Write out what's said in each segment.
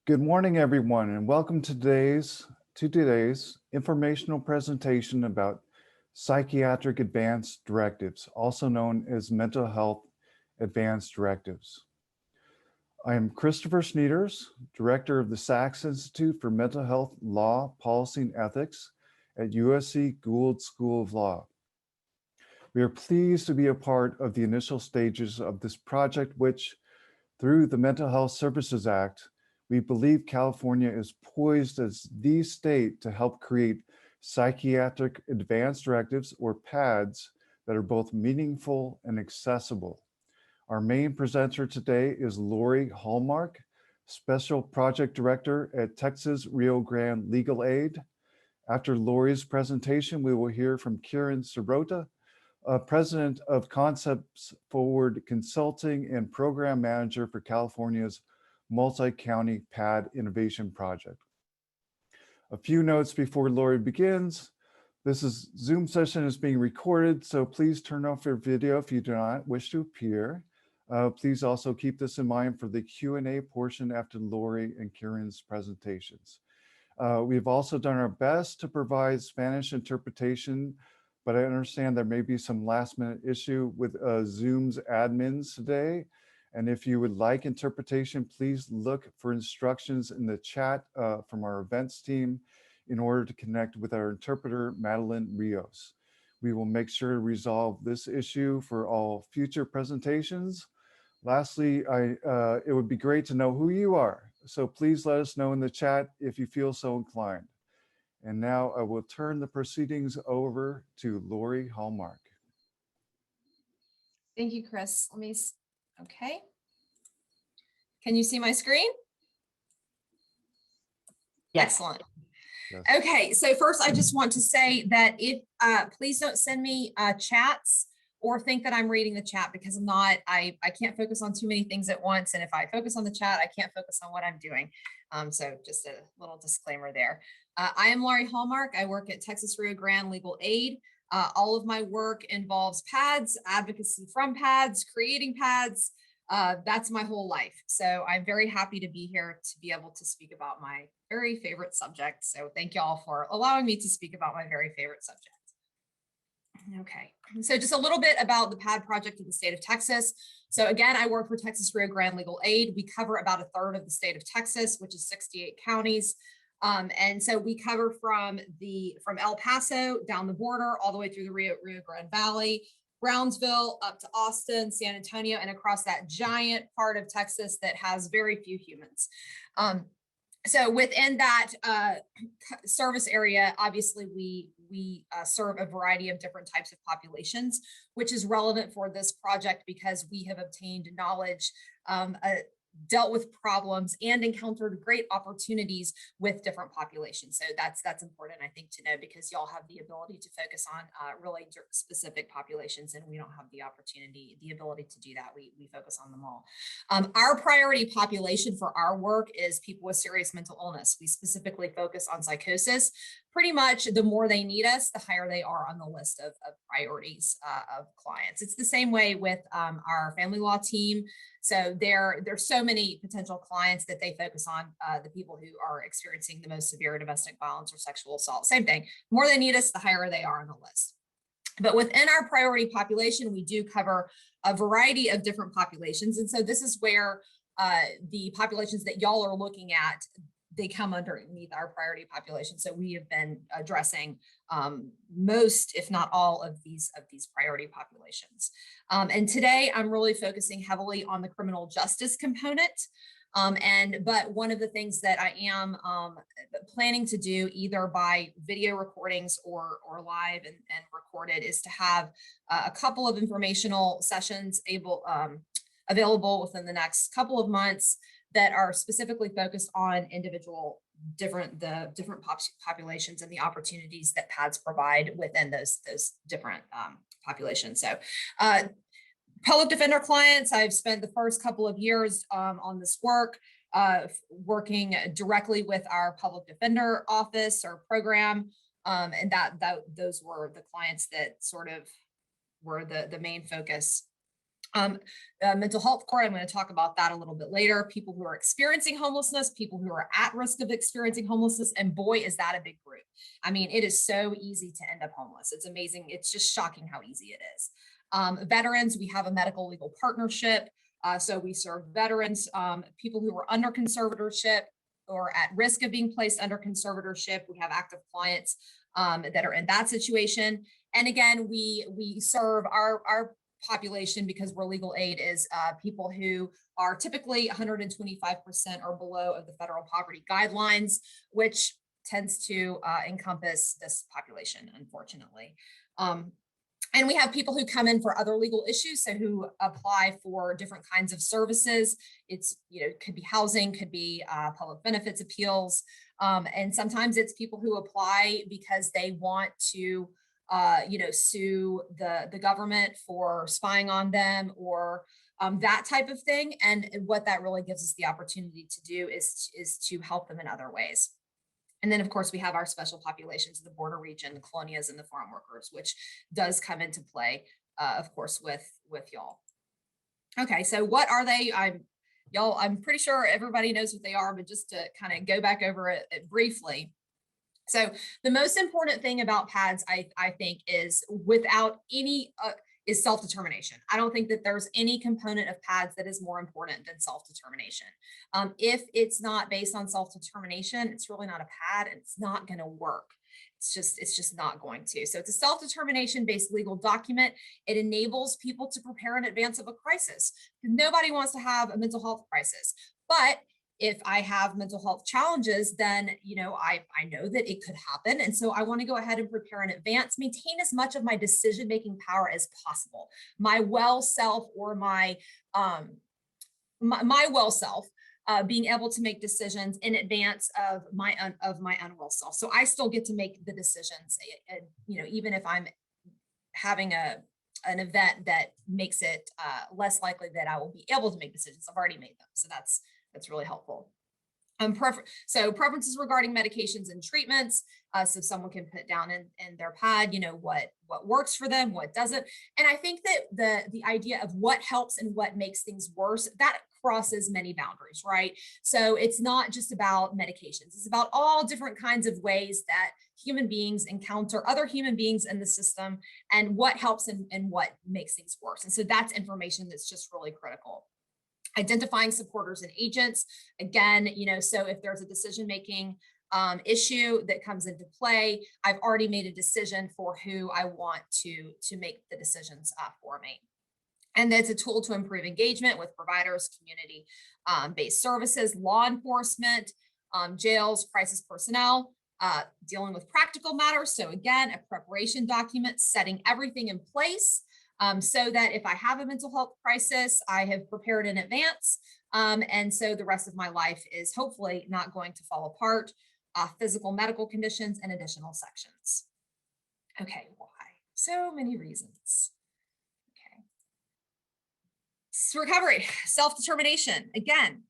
Good morning, everyone, and welcome to today's informational presentation about psychiatric advanced directives, also known as mental health advanced directives. I am Christopher Sneeders, Director of the Sachs Institute for Mental Health Law, Policy, and Ethics at USC Gould School of Law. We are pleased to be a part of the initial stages of this project, which, through the Mental Health Services Act, we believe California is poised as the state to help create psychiatric advanced directives, or PADs, that are both meaningful and accessible. Our main presenter today is Lori Hallmark, Special Project Director at Texas Rio Grande Legal Aid. After Lori's presentation, we will hear from Kieran Sirota, President of Concepts Forward Consulting and Program Manager for California's Multi-County PAD Innovation Project. A few notes before Lori begins. This Zoom session is being recorded, so please turn off your video if you do not wish to appear. Please also keep this in mind for the Q&A portion after Lori and Kieran's presentations. We've also done our best to provide Spanish interpretation, but I understand there may be some last-minute issue with Zoom's admins today. And if you would like interpretation, please look for instructions in the chat from our events team in order to connect with our interpreter, Madeline Rios. We will make sure to resolve this issue for all future presentations. Lastly, it would be great to know who you are. So please let us know in the chat if you feel so inclined. And now I will turn the proceedings over to Lori Hallmark. Thank you, Chris. Okay. Can you see my screen? Yes. Excellent. Yes. Okay, so first I just want to say that please don't send me chats or think that I'm reading the chat, because I'm not. I can't focus on too many things at once. And if I focus on the chat, I can't focus on what I'm doing. So just a little disclaimer there. I am Lori Hallmark. I work at Texas Rio Grande Legal Aid. All of my work involves PADs, advocacy from PADs, creating PADs. That's my whole life. So I'm very happy to be here to be able to speak about my very favorite subject. So thank you all for allowing me to speak about my very favorite subject. Okay, so just a little bit about the PAD project in the state of Texas. So again, I work for Texas Rio Grande Legal Aid. We cover about a third of the state of Texas, which is 68 counties. And so we cover from El Paso down the border all the way through the Rio Grande Valley, Brownsville up to Austin, San Antonio, and across that giant part of Texas that has very few humans. So within that service area, obviously we serve a variety of different types of populations, which is relevant for this project because we have obtained knowledge, dealt with problems, and encountered great opportunities with different populations. So that's important, I think, to know, because y'all have the ability to focus on really specific populations, and we don't have the ability to do that. We focus on them all. Our priority population for our work is people with serious mental illness. We specifically focus on psychosis. Pretty much the more they need us, the higher they are on the list of priorities of clients. It's the same way with our family law team. So there's so many potential clients that they focus on, the people who are experiencing the most severe domestic violence or sexual assault. Same thing. The more they need us, the higher they are on the list. But within our priority population, we do cover a variety of different populations. And so this is where the populations that y'all are looking at, they come underneath our priority population. So we have been addressing most, if not all, of these priority populations. And today I'm really focusing heavily on the criminal justice component. But one of the things that I am planning to do, either by video recordings or live and recorded, is to have a couple of informational sessions available within the next couple of months that are specifically focused on different populations and the opportunities that PADs provide within those different populations. So public defender clients, I've spent the first couple of years on this work, working directly with our public defender office or program. And those were the clients that sort of were the main focus Um, Mental health court, I'm going to talk about that a little bit later. People who are experiencing homelessness, people who are at risk of experiencing homelessness, and boy, is that a big group. I mean, it is so easy to end up homeless. It's amazing. It's just shocking how easy it is. Veterans, we have a medical legal partnership. So we serve veterans, people who are under conservatorship or at risk of being placed under conservatorship. We have active clients that are in that situation. And again, we serve our population, because we're legal aid, is people who are typically 125% or below of the federal poverty guidelines, which tends to encompass this population, unfortunately. And we have people who come in for other legal issues, so who apply for different kinds of services. It's, could be housing, could be public benefits appeals. And sometimes it's people who apply because they want to sue the government for spying on them, or that type of thing. And what that really gives us the opportunity to do is to help them in other ways. And then, of course, we have our special populations in the border region, the colonias and the farm workers, which does come into play, of course, with y'all. Okay, so what are they? I'm pretty sure everybody knows what they are, but just to kind of go back over it briefly. So the most important thing about PADS, I think, is without any is self-determination. I don't think that there's any component of PADS that is more important than self-determination. If it's not based on self-determination, it's really not a PAD, and it's not going to work. It's just not going to. So it's a self-determination based legal document. It enables people to prepare in advance of a crisis. Nobody wants to have a mental health crisis, but if I have mental health challenges, then, I know that it could happen. And so I want to go ahead and prepare in advance, maintain as much of my decision-making power as possible. My well self, or my well self, being able to make decisions in advance of my unwell self. So I still get to make the decisions, even if I'm having an event that makes it less likely that I will be able to make decisions. I've already made them. So that's really helpful. So preferences regarding medications and treatments. So someone can put down in their pad, what works for them, what doesn't. And I think that the idea of what helps and what makes things worse, that crosses many boundaries, right? So it's not just about medications. It's about all different kinds of ways that human beings encounter other human beings in the system, and what helps and what makes things worse. And so that's information that's just really critical. Identifying supporters and agents. Again, so if there's a decision-making issue that comes into play, I've already made a decision for who I want to make the decisions for me. And that's a tool to improve engagement with providers, community-based services, law enforcement, jails, crisis personnel, dealing with practical matters. So again, a preparation document, setting everything in place, so that if I have a mental health crisis, I have prepared in advance. And so the rest of my life is hopefully not going to fall apart. Physical, medical conditions, and additional sections. Okay, why? So many reasons. Okay. Recovery, self-determination. Again,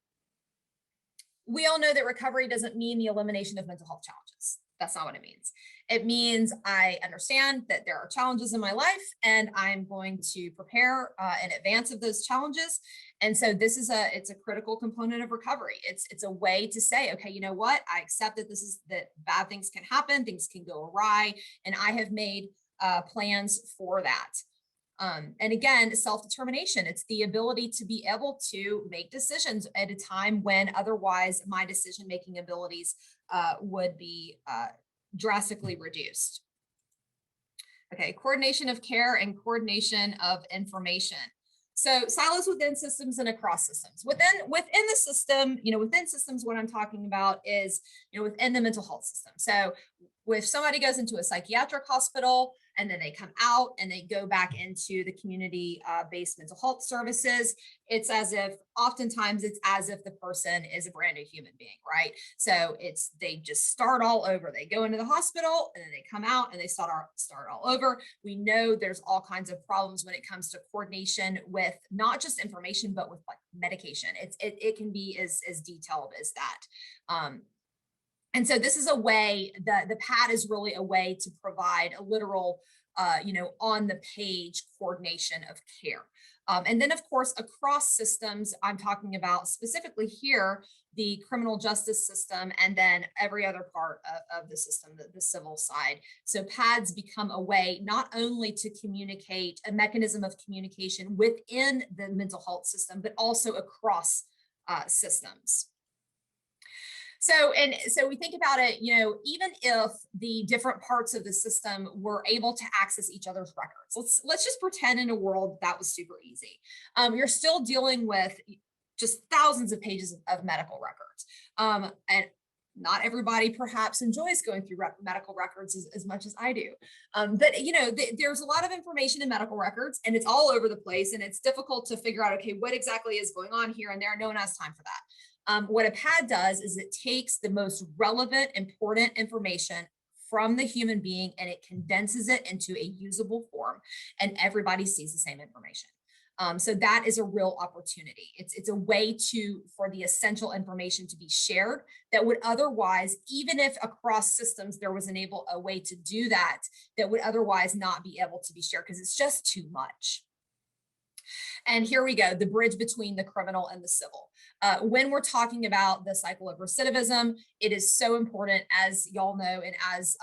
we all know that recovery doesn't mean the elimination of mental health challenges. That's not what it means. It means I understand that there are challenges in my life, and I'm going to prepare in advance of those challenges. And so it's a critical component of recovery. It's a way to say, okay, you know what? I accept that bad things can happen, things can go awry, and I have made plans for that. And again, self-determination, it's the ability to be able to make decisions at a time when otherwise my decision-making abilities would be drastically reduced. Okay, coordination of care and coordination of information. So silos within systems and across systems. Within the system, within systems, what I'm talking about is, within the mental health system. So if somebody goes into a psychiatric hospital and then they come out and they go back into the community-based mental health services, oftentimes it's as if the person is a brand new human being, right? So they just start all over. They go into the hospital and then they come out and they start all over. We know there's all kinds of problems when it comes to coordination with not just information, but with like medication. It can be as detailed as that. And so this is a way that the PAD is really a way to provide a literal, on the page coordination of care. And then, of course, across systems, I'm talking about specifically here, the criminal justice system, and then every other part of the system, the civil side. So PADS become a way not only to communicate, a mechanism of communication within the mental health system, but also across systems. So we think about it, even if the different parts of the system were able to access each other's records, let's just pretend in a world that was super easy. You're still dealing with just thousands of pages of medical records. And not everybody perhaps enjoys going through medical records as much as I do. But there's a lot of information in medical records, and it's all over the place, and it's difficult to figure out, okay, what exactly is going on here and there. No one has time for that. What a PAD does is it takes the most relevant, important information from the human being and it condenses it into a usable form, and everybody sees the same information. So that is a real opportunity. It's a way for the essential information to be shared that would otherwise, even if across systems there was a way to do that would otherwise not be able to be shared because it's just too much. And here we go, the bridge between the criminal and the civil. When we're talking about the cycle of recidivism, it is so important, as y'all know, and as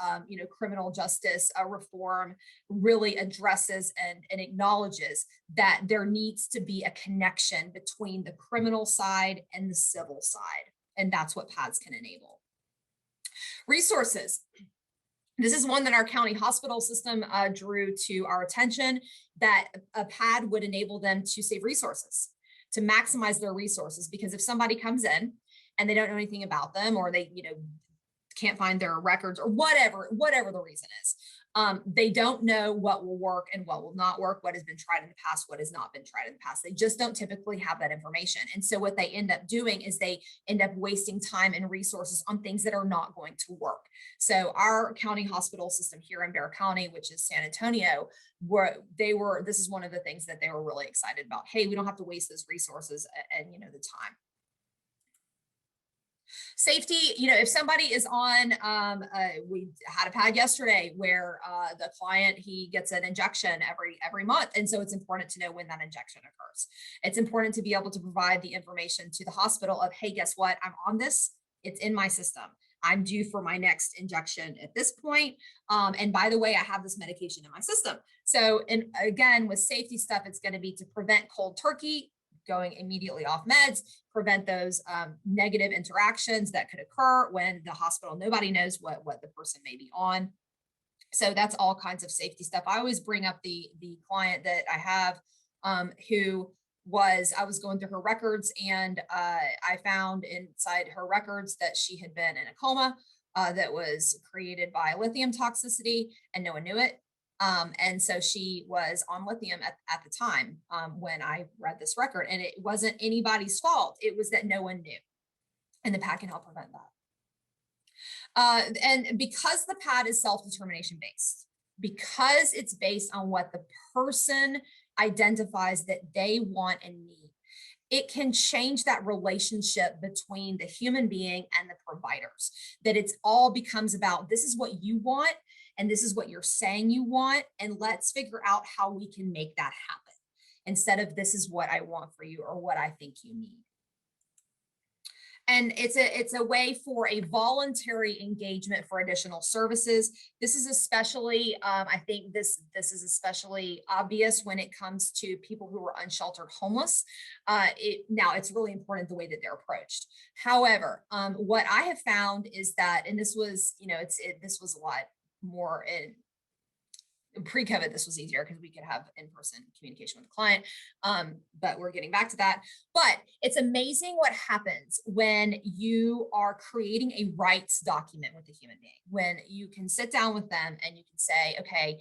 criminal justice reform really addresses and acknowledges that there needs to be a connection between the criminal side and the civil side. And that's what PADS can enable. Resources. This is one that our county hospital system drew to our attention, that a PAD would enable them to save resources, to maximize their resources. Because if somebody comes in and they don't know anything about them, or they can't find their records, or whatever the reason is, they don't know what will work and what will not work, what has been tried in the past, what has not been tried in the past. They just don't typically have that information. And so what they end up doing is they end up wasting time and resources on things that are not going to work. So our county hospital system here in Bexar County, which is San Antonio, this is one of the things that they were really excited about. Hey, we don't have to waste those resources and the time. Safety, if somebody is on, we had a PAD yesterday where the client, he gets an injection every month. And so it's important to know when that injection occurs. It's important to be able to provide the information to the hospital of, hey, guess what? I'm on this. It's in my system. I'm due for my next injection at this point. And by the way, I have this medication in my system. So, and again, with safety stuff, it's going to be to prevent cold turkey, going immediately off meds, prevent those negative interactions that could occur when the hospital, nobody knows what the person may be on. So that's all kinds of safety stuff. I always bring up the client that I have I was going through her records, and I found inside her records that she had been in a coma that was created by lithium toxicity, and no one knew it. And so she was on lithium at the time when I read this record, and it wasn't anybody's fault. It was that no one knew, and the PAD can help prevent that. And because the PAD is self-determination based, because it's based on what the person identifies that they want and need, it can change that relationship between the human being and the providers, that it's all becomes about, this is what you want, and this is what you're saying you want, and let's figure out how we can make that happen, instead of this is what I want for you or what I think you need. And it's a way for a voluntary engagement for additional services. This is especially, I think this is especially obvious when it comes to people who are unsheltered homeless. Now, it's really important the way that they're approached. However, what I have found is that, and this was, this was a lot more in pre-COVID, this was easier because we could have in-person communication with the client, but we're getting back to that. But it's amazing what happens when you are creating a rights document with a human being, when you can sit down with them and you can say, okay,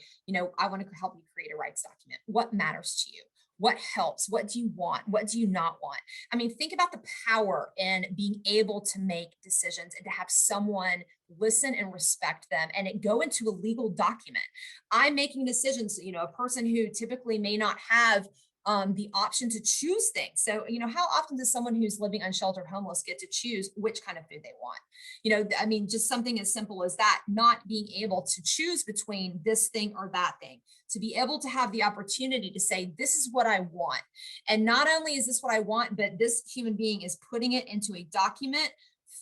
I want to help you create a rights document. What matters to you? What helps? What do you want? What do you not want? I mean, think about the power in being able to make decisions and to have someone listen and respect them and it go into a legal document. I'm making decisions, a person who typically may not have the option to choose things. So, how often does someone who's living unsheltered homeless get to choose which kind of food they want? I mean, just something as simple as that, not being able to choose between this thing or that thing, to be able to have the opportunity to say, this is what I want. And not only is this what I want, but this human being is putting it into a document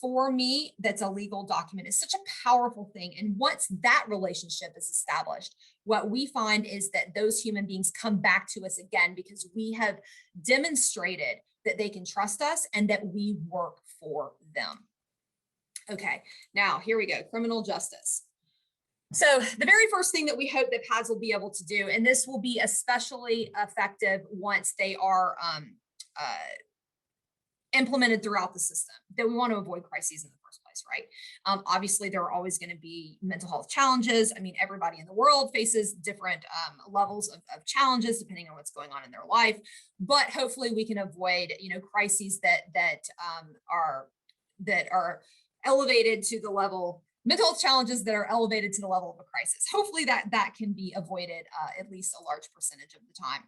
for me that's a legal document. Is such a powerful thing. And once that relationship is established, what we find is that those human beings come back to us again because we have demonstrated that they can trust us and that we work for them. Okay, now here we go, criminal justice. So the very first thing that we hope that PADS will be able to do, and this will be especially effective once they are implemented throughout the system, that we want to avoid crises in the first place, right? Obviously, there are always going to be mental health challenges. I mean, everybody in the world faces different levels of challenges depending on what's going on in their life. But hopefully, we can avoid, crises that are elevated to the level, mental health challenges that are elevated to the level of a crisis. Hopefully, that can be avoided at least a large percentage of the time.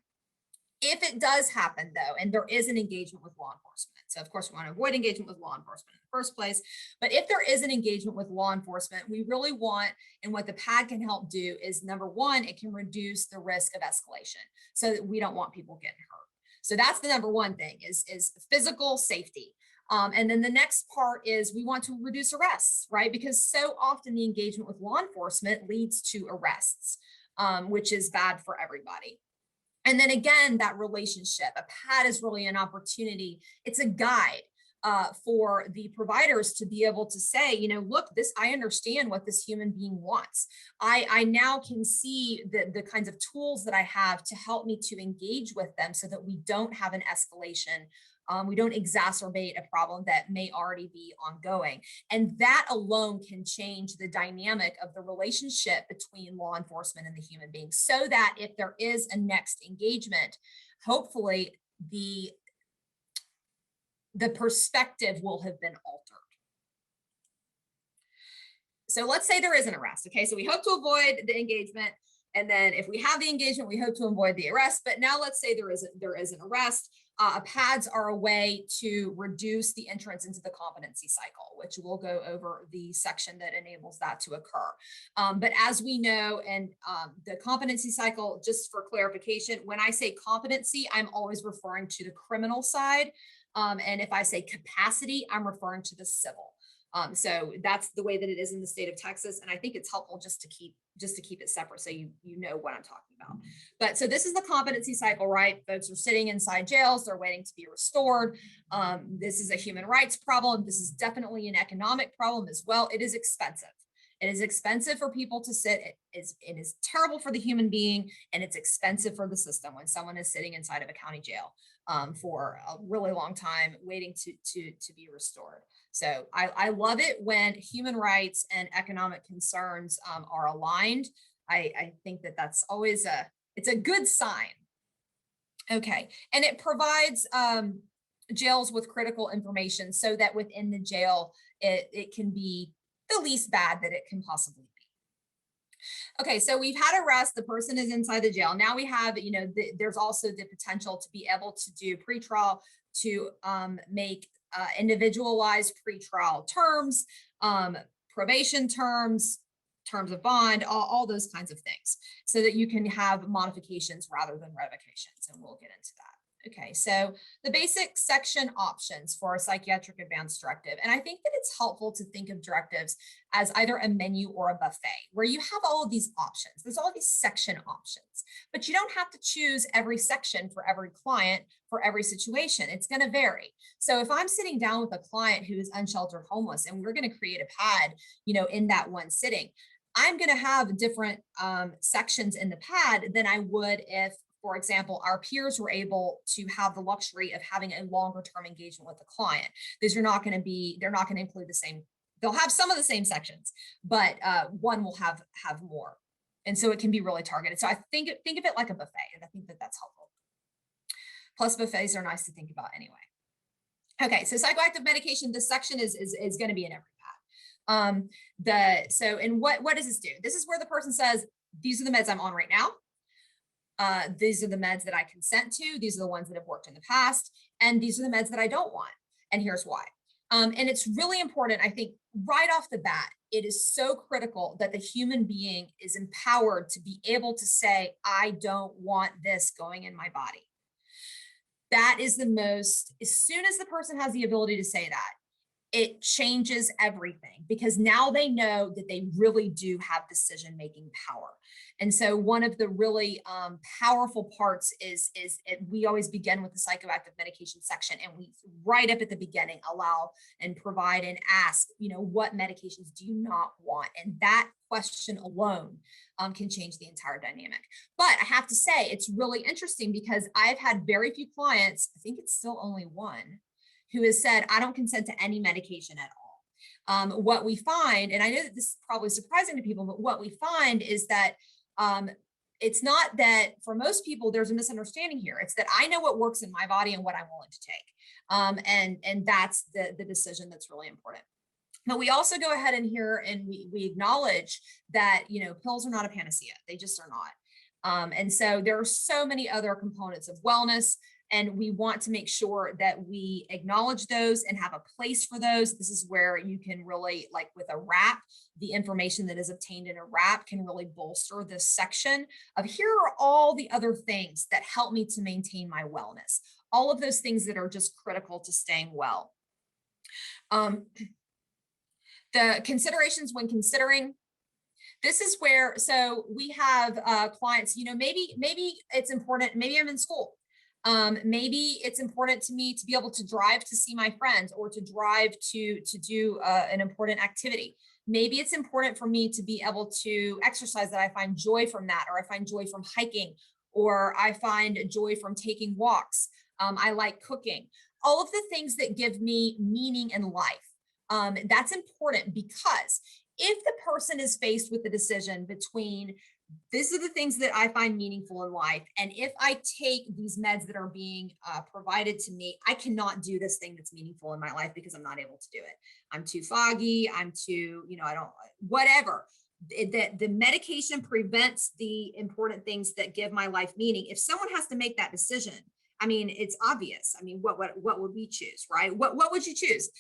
If it does happen, though, and there is an engagement with law enforcement, so of course we want to avoid engagement with law enforcement in the first place, but if there is an engagement with law enforcement, we really want, and what the PAD can help do is, number one, it can reduce the risk of escalation so that we don't want people getting hurt. So that's the number one thing is physical safety. And then the next part is we want to reduce arrests, right? Because so often the engagement with law enforcement leads to arrests, which is bad for everybody. And then again, that relationship, a PAD is really an opportunity. It's a guide for the providers to be able to say, look, I understand what this human being wants. I now can see the kinds of tools that I have to help me to engage with them so that we don't have an escalation. We don't exacerbate a problem that may already be ongoing. And that alone can change the dynamic of the relationship between law enforcement and the human being, so that if there is a next engagement, hopefully the perspective will have been altered. So let's say there is an arrest. Okay, so we hope to avoid the engagement. And then if we have the engagement, we hope to avoid the arrest. But now let's say there is an arrest. PADs are a way to reduce the entrance into the competency cycle, which we'll go over the section that enables that to occur. But as we know, and the competency cycle, just for clarification, when I say competency, I'm always referring to the criminal side. And if I say capacity, I'm referring to the civil. So that's the way that it is in the state of Texas. And I think it's helpful just to keep it separate so you know what I'm talking about. But so this is the competency cycle, right? Folks are sitting inside jails. They're waiting to be restored. This is a human rights problem. This is definitely an economic problem as well. It is expensive. It is expensive for people to sit. It is terrible for the human being, and it's expensive for the system when someone is sitting inside of a county jail for a really long time waiting to be restored. So I love it when human rights and economic concerns are aligned. I think that's always it's a good sign. Okay, and it provides jails with critical information so that within the jail, it can be the least bad that it can possibly be. Okay, so we've had arrest, the person is inside the jail. Now we have, there's also the potential to be able to do pretrial, to make individualized pretrial terms, probation terms of bond, all those kinds of things, so that you can have modifications rather than revocations, and we'll get into that. Okay, so the basic section options for a psychiatric advance directive. And I think that it's helpful to think of directives as either a menu or a buffet, where you have all of these options. There's all these section options, but you don't have to choose every section for every client, for every situation. It's going to vary. So if I'm sitting down with a client who is unsheltered homeless, and we're going to create a PAD, in that one sitting, I'm going to have different sections in the PAD than I would if, for example, our peers were able to have the luxury of having a longer term engagement with the client. These are not going to they're not going to include the same, they'll have some of the same sections, but one will have more. And so it can be really targeted. So I think of it like a buffet, and I think that that's helpful. Plus buffets are nice to think about anyway. Okay, so psychoactive medication, this section is going to be in every PAD. And what does this do? This is where the person says, these are the meds I'm on right now. These are the meds that I consent to. These are the ones that have worked in the past. And these are the meds that I don't want. And here's why. And it's really important, I think, right off the bat, it is so critical that the human being is empowered to be able to say, I don't want this going in my body. That is the most, as soon as the person has the ability to say that, it changes everything, because now they know that they really do have decision-making power. And so one of the really powerful parts is we always begin with the psychoactive medication section, and we right up at the beginning allow and provide and ask, what medications do you not want? And that question alone can change the entire dynamic. But I have to say, it's really interesting because I've had very few clients, I think it's still only one, who has said, I don't consent to any medication at all. What we find, and I know that this is probably surprising to people, but what we find is that it's not that for most people, there's a misunderstanding here. It's that I know what works in my body and what I'm willing to take. And that's the decision that's really important. But we also go ahead in here and we acknowledge that, pills are not a panacea. They just are not. And so there are so many other components of wellness, and we want to make sure that we acknowledge those and have a place for those. This is where you can really, like with a wrap, the information that is obtained in a wrap can really bolster this section of, here are all the other things that help me to maintain my wellness. All of those things that are just critical to staying well. The considerations when considering, this is where, so we have clients, maybe it's important, maybe I'm in school. Maybe it's important to me to be able to drive to see my friends, or to drive to do an important activity. Maybe it's important for me to be able to exercise, that I find joy from that, or I find joy from hiking, or I find joy from taking walks. I like cooking. All of the things that give me meaning in life. That's important, because if the person is faced with the decision between, these are the things that I find meaningful in life, and if I take these meds that are being provided to me, I cannot do this thing that's meaningful in my life because I'm not able to do it. I'm too foggy. I'm too, I don't, whatever. The medication prevents the important things that give my life meaning. If someone has to make that decision, I mean, it's obvious. I mean, what would we choose, right? What would you choose?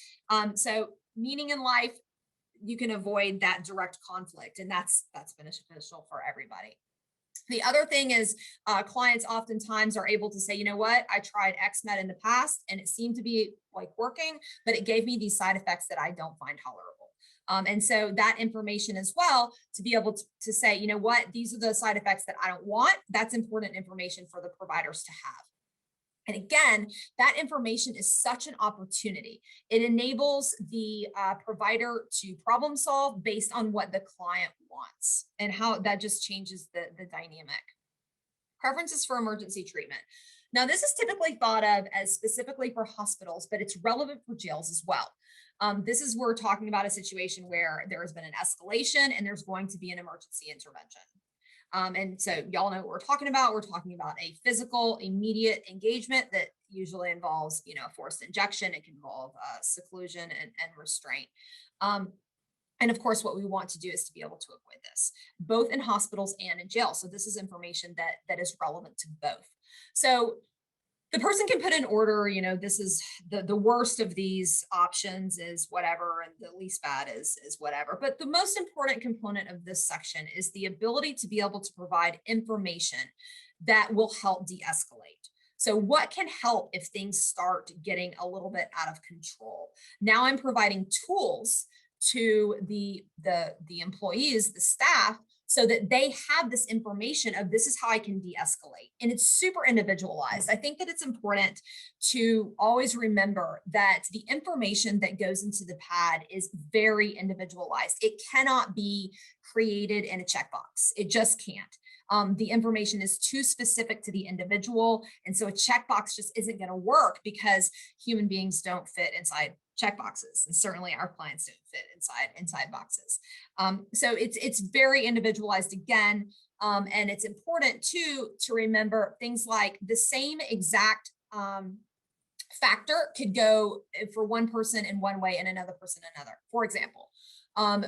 So meaning in life, you can avoid that direct conflict, and that's beneficial for everybody. The other thing is clients oftentimes are able to say, you know what, I tried X med in the past and it seemed to be like working, but it gave me these side effects that I don't find tolerable. And so that information as well, to be able to say, you know what, these are the side effects that I don't want, that's important information for the providers to have. And again, that information is such an opportunity. It enables the provider to problem solve based on what the client wants, and how that just changes the dynamic. Preferences for emergency treatment. Now, this is typically thought of as specifically for hospitals, but it's relevant for jails as well. This is, we're talking about a situation where there has been an escalation and there's going to be an emergency intervention. And so y'all know what we're talking about. We're talking about a physical, immediate engagement that usually involves, a forced injection. It can involve seclusion and restraint. And of course, what we want to do is to be able to avoid this, both in hospitals and in jail. So this is information that is relevant to both. So the person can put in order, this is the worst of these options is whatever, and the least bad is whatever. But the most important component of this section is the ability to be able to provide information that will help de-escalate. So what can help if things start getting a little bit out of control? Now I'm providing tools to the employees, the staff, so that they have this information of, this is how I can de-escalate. And it's super individualized. I think that it's important to always remember that the information that goes into the pad is very individualized. It cannot be created in a checkbox. It just can't. The information is too specific to the individual. And so a checkbox just isn't going to work, because human beings don't fit inside check boxes, and certainly our clients don't fit inside boxes. So it's very individualized again, and it's important to remember things like the same exact factor could go for one person in one way and another person another. For example,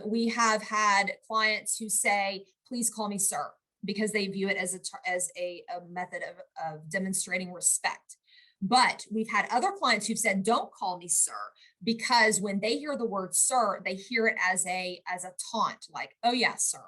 we have had clients who say, "Please call me sir." because they view it as a method of demonstrating respect. But we've had other clients who've said, don't call me sir, because when they hear the word sir, they hear it as a taunt, like, oh yeah, sir.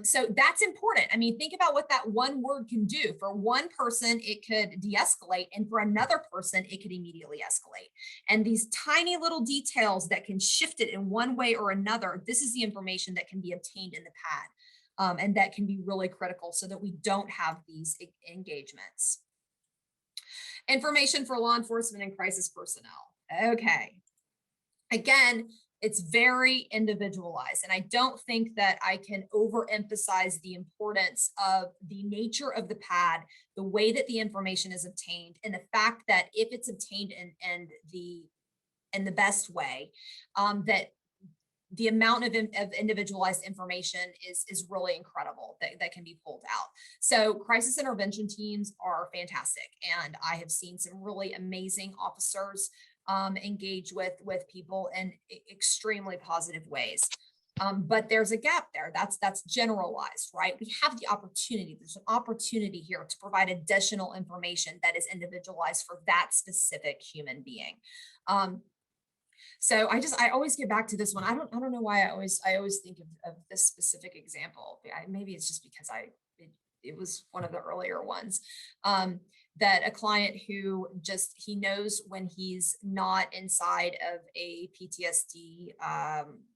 So that's important. I mean, think about what that one word can do. For one person, it could de-escalate, and for another person, it could immediately escalate. And these tiny little details that can shift it in one way or another, this is the information that can be obtained in the pad. And that can be really critical so that we don't have these engagements. Information for law enforcement and crisis personnel. Okay. Again, it's very individualized. And I don't think that I can overemphasize the importance of the nature of the pad, the way that the information is obtained, and the fact that if it's obtained in the best way, that the amount of individualized information is really incredible that can be pulled out. So crisis intervention teams are fantastic. And I have seen some really amazing officers engage with people in extremely positive ways. But there's a gap there. That's generalized, right? We have the opportunity. There's an opportunity here to provide additional information that is individualized for that specific human being. So I always get back to this one. I don't know why I always think of this specific example. Maybe it's just because it was one of the earlier ones, that a client who he knows when he's not inside of a PTSD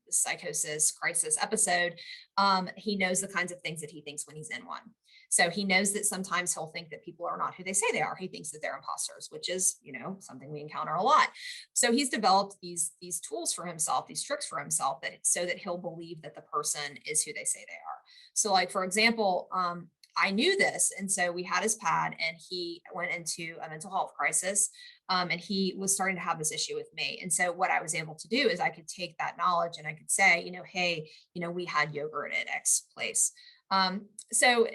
psychosis crisis episode, he knows the kinds of things that he thinks when he's in one. So he knows that sometimes he'll think that people are not who they say they are. He thinks that they're imposters, which is, something we encounter a lot. So he's developed these tools for himself, these tricks for himself, so that he'll believe that the person is who they say they are. So like, for example, I knew this. And so we had his pad and he went into a mental health crisis. And he was starting to have this issue with me. And so what I was able to do is I could take that knowledge and I could say, hey, we had yogurt at X place. So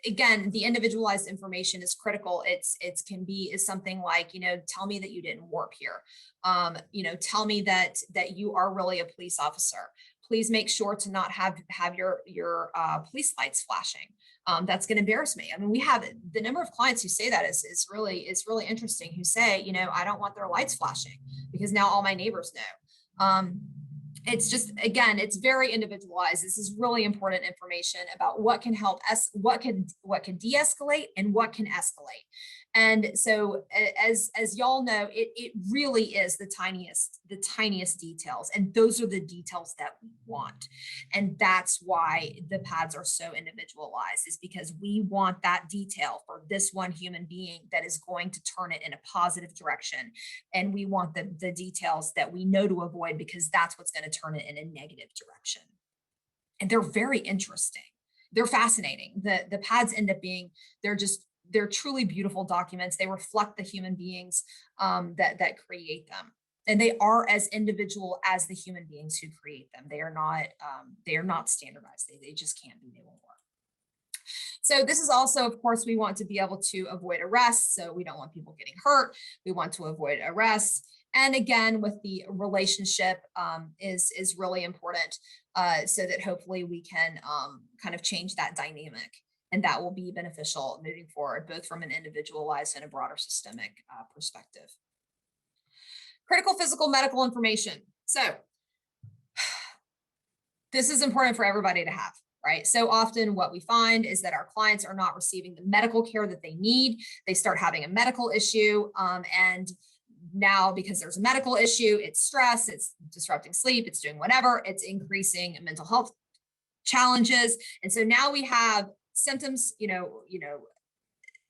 again, the individualized information is critical. Is something like, tell me that you didn't warp here. Tell me that you are really a police officer. Please make sure to not have your police lights flashing. That's going to embarrass me. I mean, we have the number of clients who say that is really interesting, who say, I don't want their lights flashing because now all my neighbors know. It's just, again, it's very individualized. This is really important information about what can help us, what can de-escalate and what can escalate. And so as y'all know, it really is the tiniest details. And those are the details that we want. And that's why the pads are so individualized, is because we want that detail for this one human being that is going to turn it in a positive direction. And we want the details that we know to avoid, because that's what's going to turn it in a negative direction. And they're very interesting. They're fascinating. The pads end up being, they're truly beautiful documents. They reflect the human beings that create them. And they are as individual as the human beings who create them. They are not standardized. They just can't be, they won't work. So this is also, of course, we want to be able to avoid arrests. So we don't want people getting hurt. We want to avoid arrests. And again, with the relationship is really important, so that hopefully we can kind of change that dynamic. And that will be beneficial moving forward, both from an individualized and a broader systemic perspective. Critical physical medical information. So this is important for everybody to have, right? So often what we find is that our clients are not receiving the medical care that they need. They start having a medical issue, and now, because there's a medical issue, it's stress, it's disrupting sleep, it's doing whatever, it's increasing mental health challenges. And so now we have symptoms,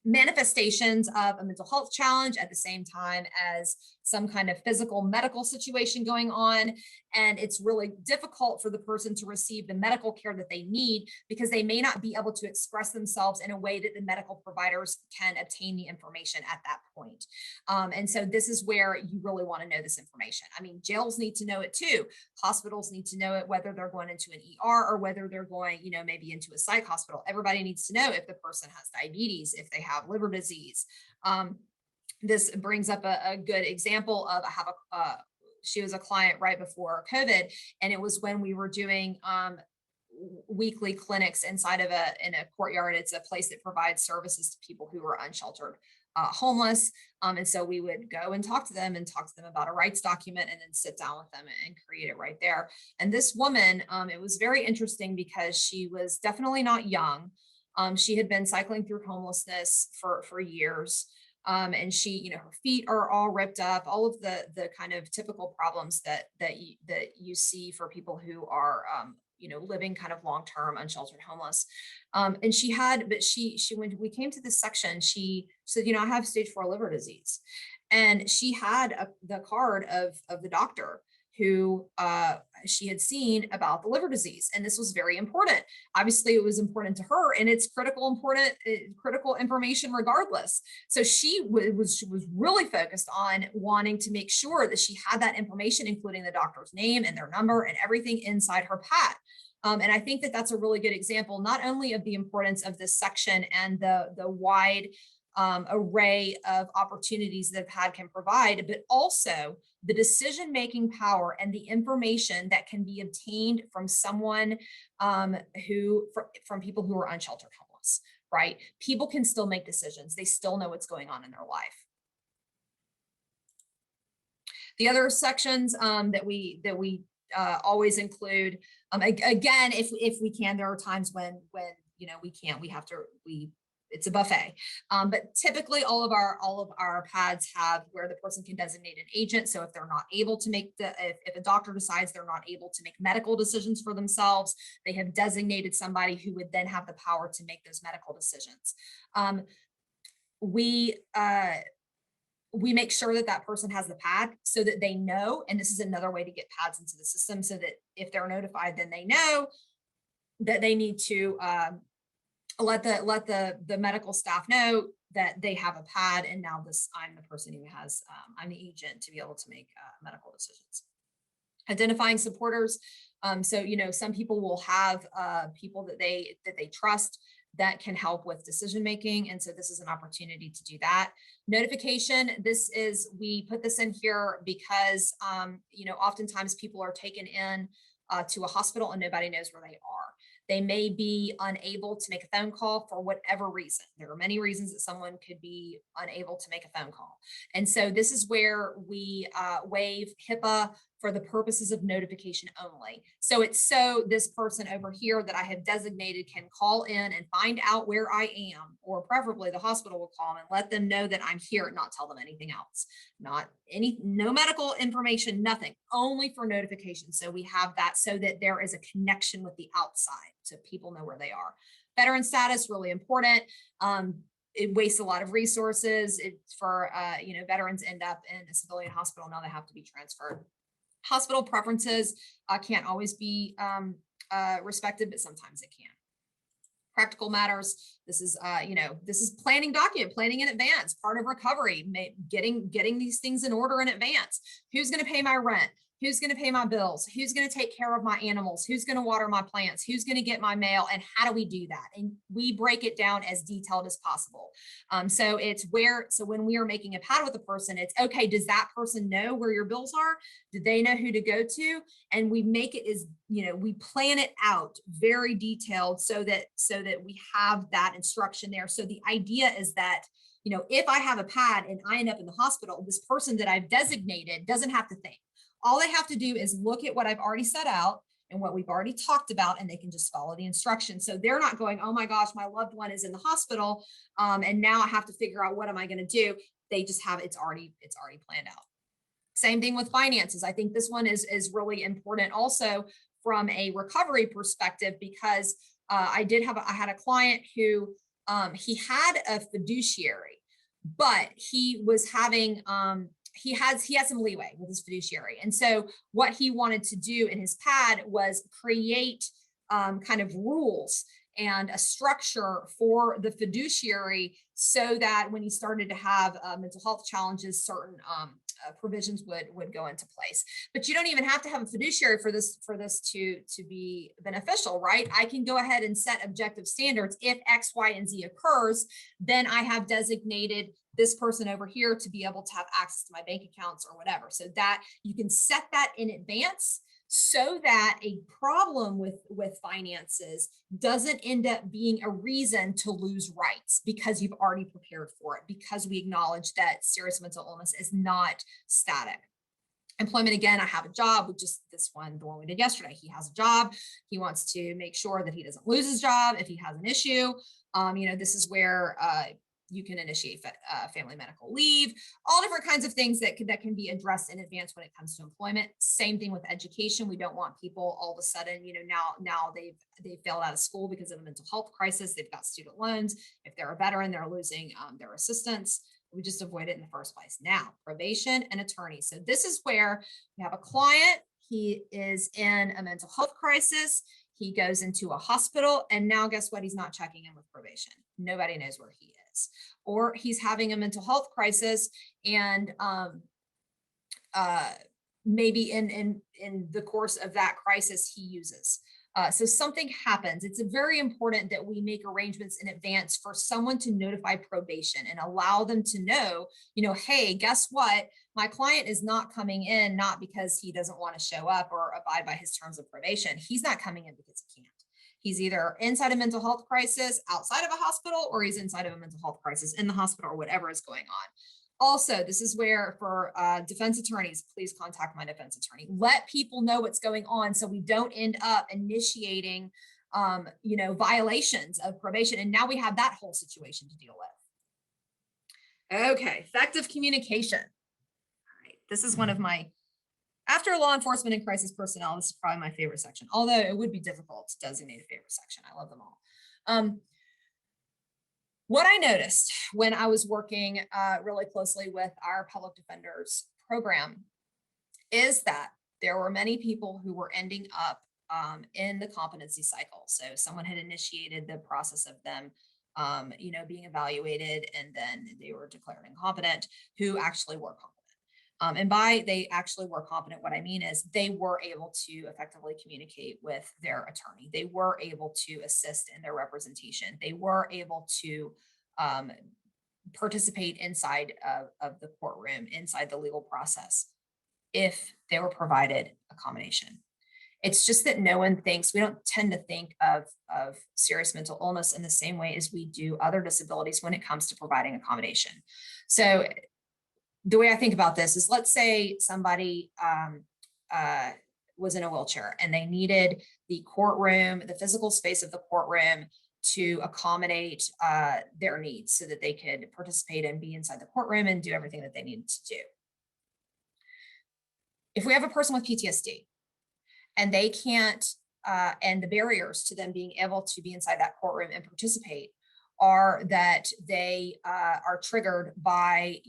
manifestations of a mental health challenge at the same time as some kind of physical medical situation going on. And it's really difficult for the person to receive the medical care that they need, because they may not be able to express themselves in a way that the medical providers can obtain the information at that point. And so this is where you really want to know this information. I mean, jails need to know it too. Hospitals need to know it, whether they're going into an ER or whether they're going, maybe into a psych hospital. Everybody needs to know if the person has diabetes, if they have liver disease. This brings up a good example of, she was a client right before COVID, and it was when we were doing weekly clinics inside of in a courtyard. It's a place that provides services to people who are unsheltered, homeless. And so we would go and talk to them about a rights document, and then sit down with them and create it right there. And this woman, it was very interesting because she was definitely not young. She had been cycling through homelessness for years. And she, you know, her feet are all ripped up, all of the kind of typical problems that you see for people who are, you know, living kind of long-term unsheltered homeless. And when we came to this section, she said, you know, I have stage 4 liver disease. And she had the card of the doctor who she had seen about the liver disease. And this was very important. Obviously, it was important to her, and it's critical information regardless. So she was really focused on wanting to make sure that she had that information, including the doctor's name and their number and everything inside her pad. And I think that that's a really good example, not only of the importance of this section and the wide array of opportunities that PAD can provide, but also the decision-making power and the information that can be obtained from someone from people who are unsheltered homeless, right? People can still make decisions. They still know what's going on in their life. The other sections that we always include, again, if we can, there are times when you know we can't. It's a buffet, but typically all of our pads have where the person can designate an agent. So if they're not able to make if a doctor decides they're not able to make medical decisions for themselves, they have designated somebody who would then have the power to make those medical decisions. We make sure that person has the pad so that they know, and this is another way to get pads into the system, so that if they're notified, then they know that they need to let the medical staff know that they have a pad, and now I'm the person who has I'm the agent to be able to make medical decisions. Identifying supporters. So you know, some people will have people that they trust that can help with decision making, and so this is an opportunity to do that. Notification. We put this in here because you know, oftentimes people are taken in to a hospital and nobody knows where they are. They may be unable to make a phone call for whatever reason. There are many reasons that someone could be unable to make a phone call. And so this is where we waive HIPAA for the purposes of notification only. So this person over here that I have designated can call in and find out where I am, or preferably the hospital will call them and let them know that I'm here, not tell them anything else. No medical information, nothing, only for notification. So we have that so that there is a connection with the outside, so people know where they are. Veteran status, really important. It wastes a lot of resources. It's for, you know, veterans end up in a civilian hospital. Now they have to be transferred. Hospital preferences can't always be respected, but sometimes it can. Practical matters. This is, you know, this is planning in advance, part of recovery, getting these things in order in advance. Who's going to pay my rent? Who's going to pay my bills? Who's going to take care of my animals? Who's going to water my plants? Who's going to get my mail? And how do we do that? And we break it down as detailed as possible. So when we are making a pad with a person, it's okay. Does that person know where your bills are? Do they know who to go to? And we make it as, you know, we plan it out very detailed so that we have that instruction there. So the idea is that, you know, if I have a pad and I end up in the hospital, this person that I've designated doesn't have to think. All they have to do is look at what I've already set out and what we've already talked about, and they can just follow the instructions. So they're not going, oh my gosh, my loved one is in the hospital, and now I have to figure out what am I going to do. They just have it's already planned out. Same thing with finances. I think this one is really important also from a recovery perspective, because I had a client who he had a fiduciary, but he was having he has some leeway with his fiduciary. And so what he wanted to do in his pad was create kind of rules and a structure for the fiduciary, so that when he started to have mental health challenges, certain provisions would go into place. But you don't even have to have a fiduciary for this to be beneficial, right? I can go ahead and set objective standards. If X, Y, and Z occurs, then I have designated this person over here to be able to have access to my bank accounts or whatever. So that you can set that in advance, so that a problem with finances doesn't end up being a reason to lose rights because you've already prepared for it, because we acknowledge that serious mental illness is not static. Employment, again, I have a job, with just this one, the one we did yesterday. He has a job. He wants to make sure that he doesn't lose his job if he has an issue. This is where you can initiate family medical leave, all different kinds of things that can be addressed in advance when it comes to employment. Same thing with education. We don't want people all of a sudden, now they've failed out of school because of a mental health crisis. They've got student loans. If they're a veteran, they're losing their assistance. We just avoid it in the first place. Now, probation and attorney. So this is where we have a client. He is in a mental health crisis. He goes into a hospital, and now guess what? He's not checking in with probation. Nobody knows where he is. Or he's having a mental health crisis, and maybe in the course of that crisis, he uses. So something happens. It's very important that we make arrangements in advance for someone to notify probation and allow them to know, hey, guess what? My client is not coming in, not because he doesn't want to show up or abide by his terms of probation. He's not coming in because he can't. He's either inside a mental health crisis outside of a hospital, or he's inside of a mental health crisis in the hospital, or whatever is going on. Also, this is where for defense attorneys, please contact my defense attorney. Let people know what's going on so we don't end up initiating, violations of probation. And now we have that whole situation to deal with. Okay, effective communication. All right, this is one of my, after law enforcement and crisis personnel, this is probably my favorite section, although it would be difficult to designate a favorite section. I love them all. What I noticed when I was working really closely with our public defenders program is that there were many people who were ending up in the competency cycle. So someone had initiated the process of them, being evaluated, and then they were declared incompetent, who actually were competent. And by they actually were competent, what I mean is they were able to effectively communicate with their attorney. They were able to assist in their representation. They were able to participate inside of the courtroom, inside the legal process, if they were provided accommodation. It's just that no one thinks, we don't tend to think of serious mental illness in the same way as we do other disabilities when it comes to providing accommodation. So the way I think about this is, let's say somebody was in a wheelchair and they needed the courtroom, the physical space of the courtroom, to accommodate their needs so that they could participate and be inside the courtroom and do everything that they needed to do. If we have a person with PTSD and they can't, and the barriers to them being able to be inside that courtroom and participate are that they are triggered by,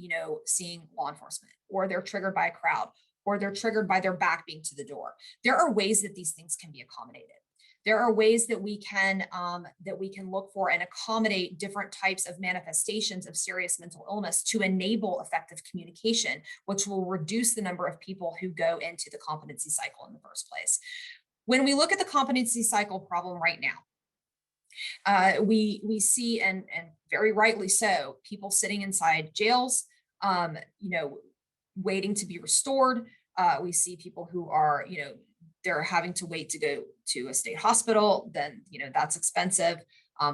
seeing law enforcement, or they're triggered by a crowd, or they're triggered by their back being to the door. There are ways that these things can be accommodated. There are ways that we can look for and accommodate different types of manifestations of serious mental illness to enable effective communication, which will reduce the number of people who go into the competency cycle in the first place. When we look at the competency cycle problem right now, we see, and very rightly so, people sitting inside jails, waiting to be restored. We see people who are, they're having to wait to go to a state hospital. Then, that's expensive.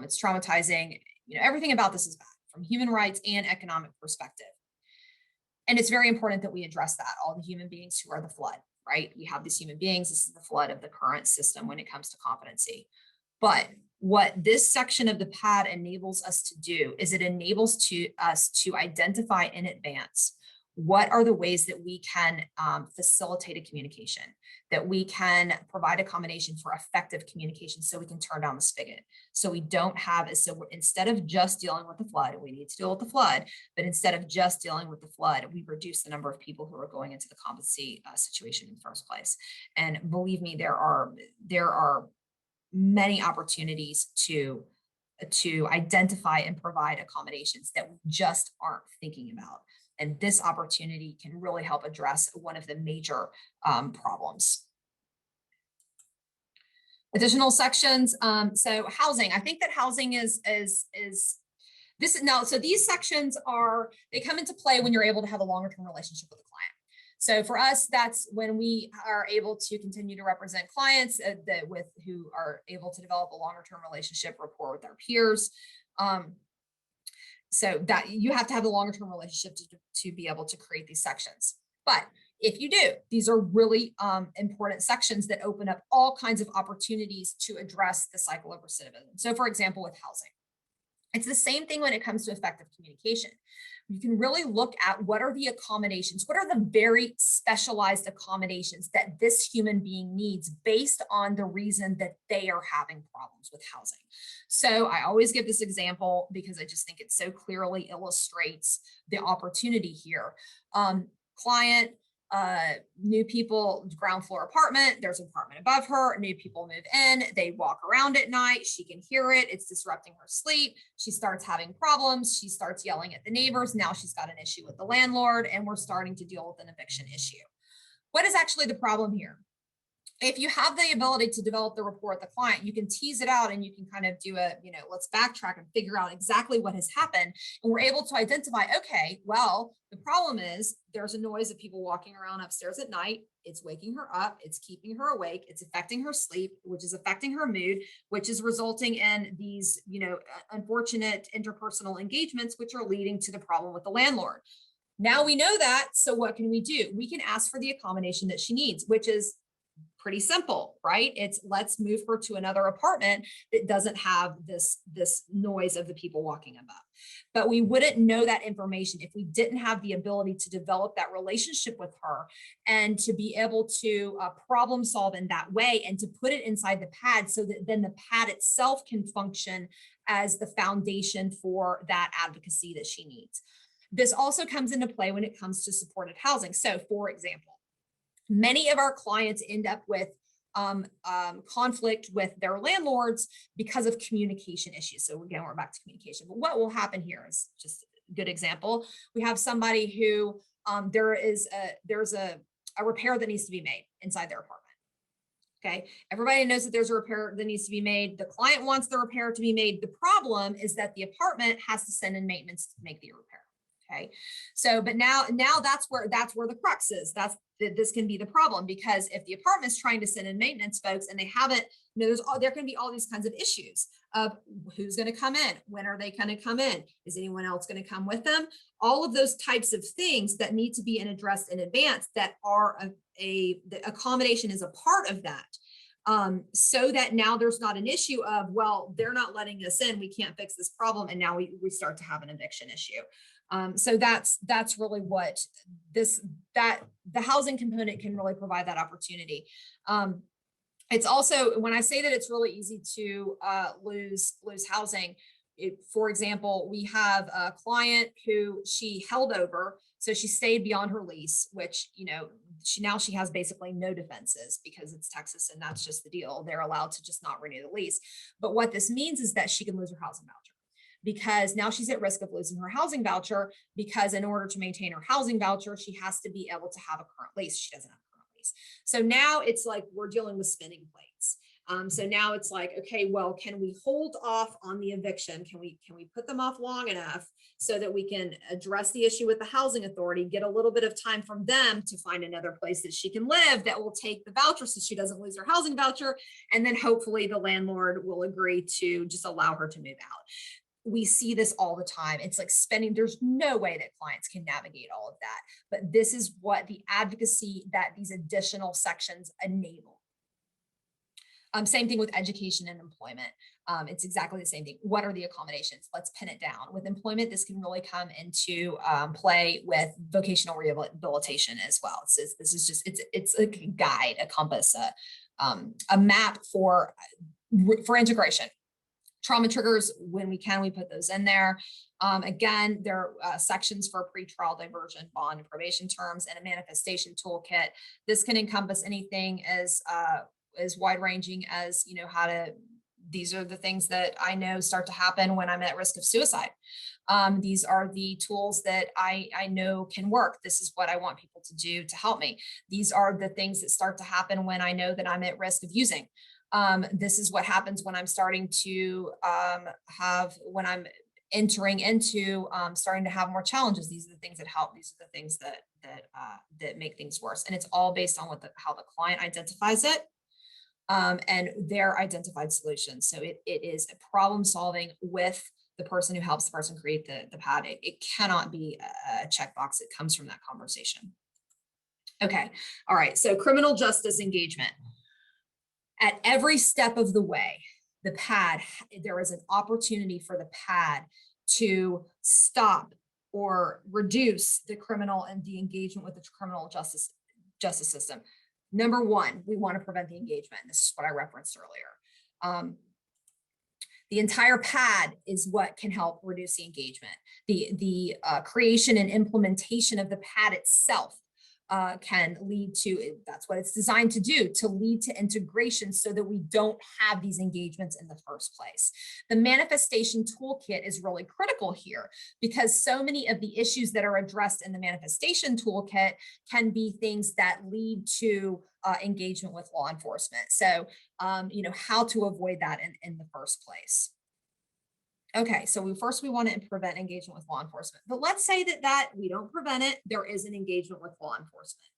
It's traumatizing. Everything about this is bad from human rights and economic perspective. And it's very important that we address that. All the human beings who are the flood, right? We have these human beings. This is the flood of the current system when it comes to competency. But what this section of the PAD enables us to do is it enables us to identify in advance what are the ways that we can facilitate a communication, that we can provide accommodation for effective communication so we can turn down the spigot. So we don't have, instead of just dealing with the flood, we need to deal with the flood, but instead of just dealing with the flood, we reduce the number of people who are going into the competency situation in the first place. And believe me, there are many opportunities to identify and provide accommodations that we just aren't thinking about. And this opportunity can really help address one of the major problems. Additional sections. So housing, I think that housing is this now. So these sections they come into play when you're able to have a longer term relationship with the client. So for us, that's when we are able to continue to represent clients who are able to develop a longer term relationship rapport with their peers. So that you have to have a longer term relationship to be able to create these sections. But if you do, these are really important sections that open up all kinds of opportunities to address the cycle of recidivism. So for example, with housing, it's the same thing when it comes to effective communication. You can really look at what are the accommodations, what are the very specialized accommodations that this human being needs based on the reason that they are having problems with housing. So I always give this example because I just think it so clearly illustrates the opportunity here. Client, new people, ground floor apartment, there's an apartment above her, new people move in, they walk around at night, she can hear it, it's disrupting her sleep, she starts having problems, she starts yelling at the neighbors, now she's got an issue with the landlord, and we're starting to deal with an eviction issue. What is actually the problem here? If you have the ability to develop the rapport with the client, you can tease it out and you can kind of do a, let's backtrack and figure out exactly what has happened. And we're able to identify, okay, well, the problem is there's a noise of people walking around upstairs at night. It's waking her up. It's keeping her awake. It's affecting her sleep, which is affecting her mood, which is resulting in these, unfortunate interpersonal engagements, which are leading to the problem with the landlord. Now we know that. So what can we do? We can ask for the accommodation that she needs, which is pretty simple, right? It's let's move her to another apartment that doesn't have this noise of the people walking above. But we wouldn't know that information if we didn't have the ability to develop that relationship with her and to be able to problem solve in that way and to put it inside the pad so that then the pad itself can function as the foundation for that advocacy that she needs. This also comes into play when it comes to supported housing. So for example, many of our clients end up with conflict with their landlords because of communication issues. So again, we're back to communication. But what will happen here is just a good example. We have somebody who there's a repair that needs to be made inside their apartment. Okay, everybody knows that there's a repair that needs to be made. The client wants the repair to be made. The problem is that the apartment has to send in maintenance to make the repair. Okay, so but now that's where the crux is. This can be the problem, because if the apartment's trying to send in maintenance folks and they haven't, there can be all these kinds of issues of who's going to come in, when are they going to come in, is anyone else going to come with them, all of those types of things that need to be addressed in advance that are the accommodation is a part of that. So that now there's not an issue of, well, they're not letting us in, we can't fix this problem, and now we start to have an eviction issue. So that's really what the housing component can really provide that opportunity. It's also, when I say that it's really easy to lose housing, for example, we have a client who she held over, so she stayed beyond her lease, which, she has basically no defenses because it's Texas and that's just the deal. They're allowed to just not renew the lease. But what this means is that she can lose her housing voucher, because now she's at risk of losing her housing voucher, because in order to maintain her housing voucher, she has to be able to have a current lease. She doesn't have a current lease. So now it's like we're dealing with spinning plates. So now it's like, okay, well, can we hold off on the eviction? Can we put them off long enough so that we can address the issue with the housing authority, get a little bit of time from them to find another place that she can live that will take the voucher so she doesn't lose her housing voucher. And then hopefully the landlord will agree to just allow her to move out. We see this all the time. It's like spending, there's no way that clients can navigate all of that. But this is what the advocacy that these additional sections enable. Same thing with education and employment. It's exactly the same thing. What are the accommodations? Let's pin it down. With employment, this can really come into play with vocational rehabilitation as well. This is just, it's a guide, a compass, a map for integration. Trauma triggers, when we can, we put those in there. Again, there are sections for pretrial diversion, bond, and probation terms, and a manifestation toolkit. This can encompass anything as wide-ranging as, these are the things that I know start to happen when I'm at risk of suicide. These are the tools that I know can work. This is what I want people to do to help me. These are the things that start to happen when I know that I'm at risk of using. This is what happens when I'm starting to when I'm entering into starting to have more challenges. These are the things that help. These are the things that make things worse. And it's all based on how the client identifies it and their identified solutions. So it is a problem solving with the person who helps the person create the pad. It cannot be a checkbox. It comes from that conversation. Okay. All right. So criminal justice engagement. At every step of the way, the pad, there is an opportunity for the pad to stop or reduce the criminal and the engagement with the criminal justice system. Number one, we want to prevent the engagement. This is what I referenced earlier. The entire pad is what can help reduce the engagement. The creation and implementation of the pad itself can lead to, that's what it's designed to do, to lead to integration so that we don't have these engagements in the first place. The manifestation toolkit is really critical here because so many of the issues that are addressed in the manifestation toolkit can be things that lead to engagement with law enforcement. So, how to avoid that in the first place. Okay, so we want to prevent engagement with law enforcement, but let's say that we don't prevent it, there is an engagement with law enforcement.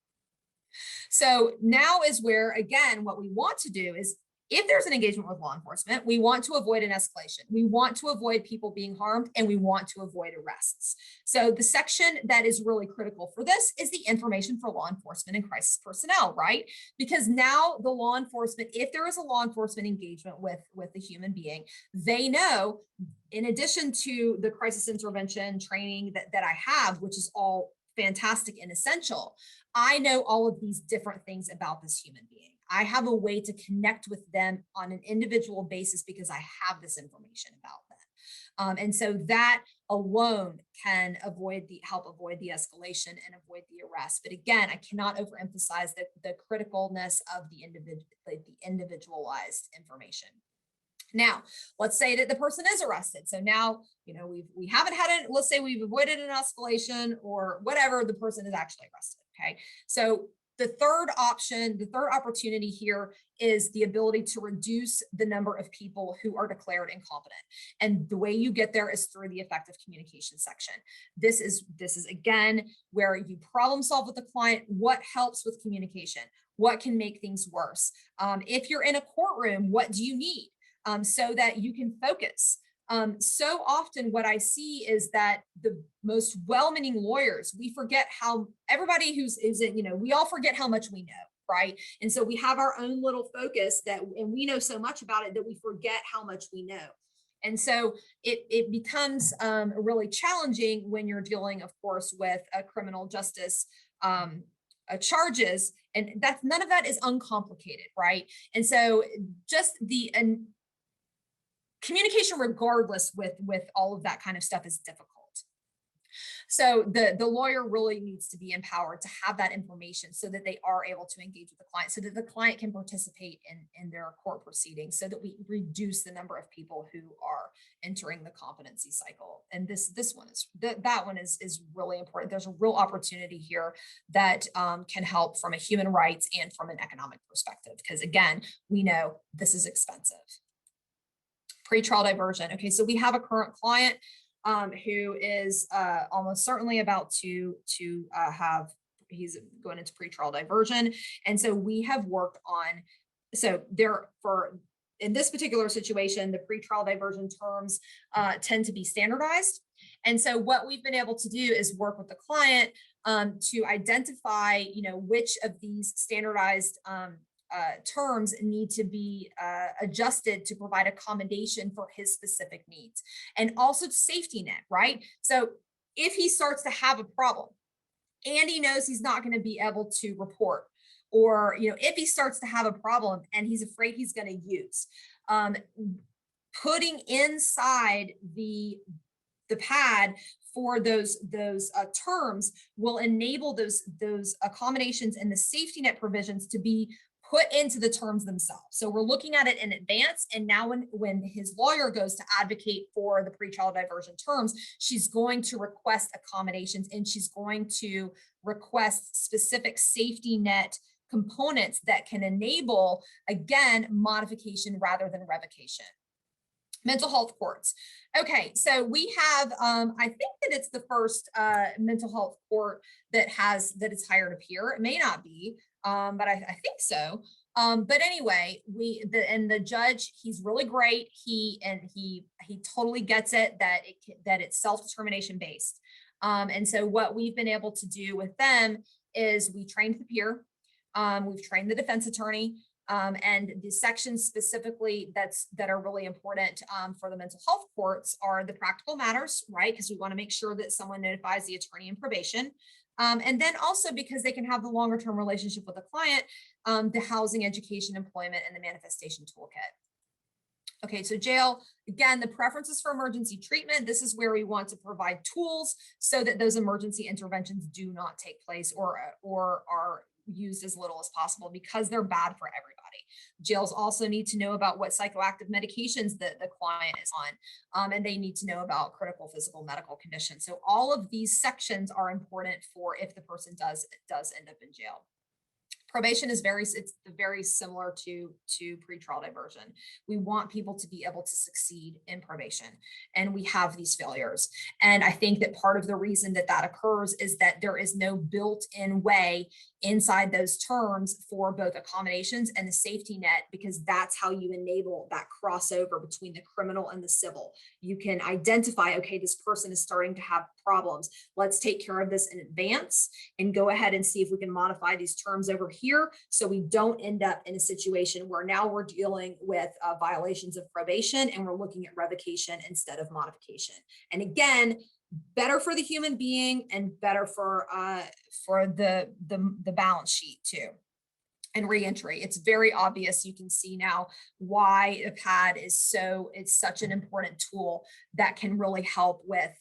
So now is where, again, what we want to do is, if there's an engagement with law enforcement, we want to avoid an escalation. We want to avoid people being harmed, and we want to avoid arrests. So the section that is really critical for this is the information for law enforcement and crisis personnel, right? Because now the law enforcement, if there is a law enforcement engagement with a human being, they know, in addition to the crisis intervention training that I have, which is all fantastic and essential, I know all of these different things about this human being. I have a way to connect with them on an individual basis because I have this information about them. And so that alone can help avoid the escalation and avoid the arrest. But again, I cannot overemphasize the criticalness of the individualized information. Now, let's say that the person is arrested. So now, we haven't had it. Let's say we've avoided an escalation or whatever, the person is actually arrested. Okay. So the third opportunity here is the ability to reduce the number of people who are declared incompetent. And the way you get there is through the effective communication section. This is again, where you problem solve with the client. What helps with communication? What can make things worse? If you're in a courtroom, what do you need so that you can focus? So often what I see is that the most well-meaning lawyers, we forget how everybody we all forget how much we know, right? And so we have our own little focus and we know so much about it that we forget how much we know. And so it becomes really challenging when you're dealing, of course, with a criminal justice charges, and none of that is uncomplicated, right? And so just communication regardless with all of that kind of stuff is difficult. So the lawyer really needs to be empowered to have that information so that they are able to engage with the client, so that the client can participate in their court proceedings, so that we reduce the number of people who are entering the competency cycle. And that one is really important. There's a real opportunity here that can help from a human rights and from an economic perspective, because again, we know this is expensive. Pretrial diversion. Okay, so we have a current client who is almost certainly about to have, he's going into pretrial diversion. And so we have worked on, in this particular situation, the pretrial diversion terms tend to be standardized. And so what we've been able to do is work with the client to identify, which of these standardized terms need to be adjusted to provide accommodation for his specific needs, and also safety net, right? So if he starts to have a problem and he knows he's not going to be able to report, or if he starts to have a problem and he's afraid he's going to use, putting inside the pad for those terms will enable those accommodations and the safety net provisions to be put into the terms themselves. So we're looking at it in advance. And now when his lawyer goes to advocate for the pretrial diversion terms, she's going to request accommodations, and she's going to request specific safety net components that can enable, again, modification rather than revocation. Mental health courts. Okay, so we have, I think that it's the first mental health court that is hired a peer. It may not be, but I think so. But anyway, the judge, he's really great. He totally gets it that it's self-determination based. And so what we've been able to do with them is we trained the peer, we've trained the defense attorney, and the sections specifically that are really important for the mental health courts are the practical matters, right? Because we want to make sure that someone notifies the attorney in probation. And then also because they can have the longer term relationship with the client, the housing, education, employment, and the manifestation toolkit. Okay, so jail, again, the preferences for emergency treatment. This is where we want to provide tools so that those emergency interventions do not take place or are used as little as possible because they're bad for everybody. Jails also need to know about what psychoactive medications the client is on, and they need to know about critical physical medical conditions. So all of these sections are important for if the person does end up in jail. Probation is very similar to pretrial diversion. We want people to be able to succeed in probation, and we have these failures. And I think that part of the reason that occurs is that there is no built-in way inside those terms for both accommodations and the safety net, because that's how you enable that crossover between the criminal and the civil. You can identify, okay, this person is starting to have problems. Let's take care of this in advance and go ahead and see if we can modify these terms over here so we don't end up in a situation where now we're dealing with violations of probation and we're looking at revocation instead of modification. And again, better for the human being and better for the balance sheet too. And reentry, it's very obvious. You can see now why a pad is such an important tool that can really help with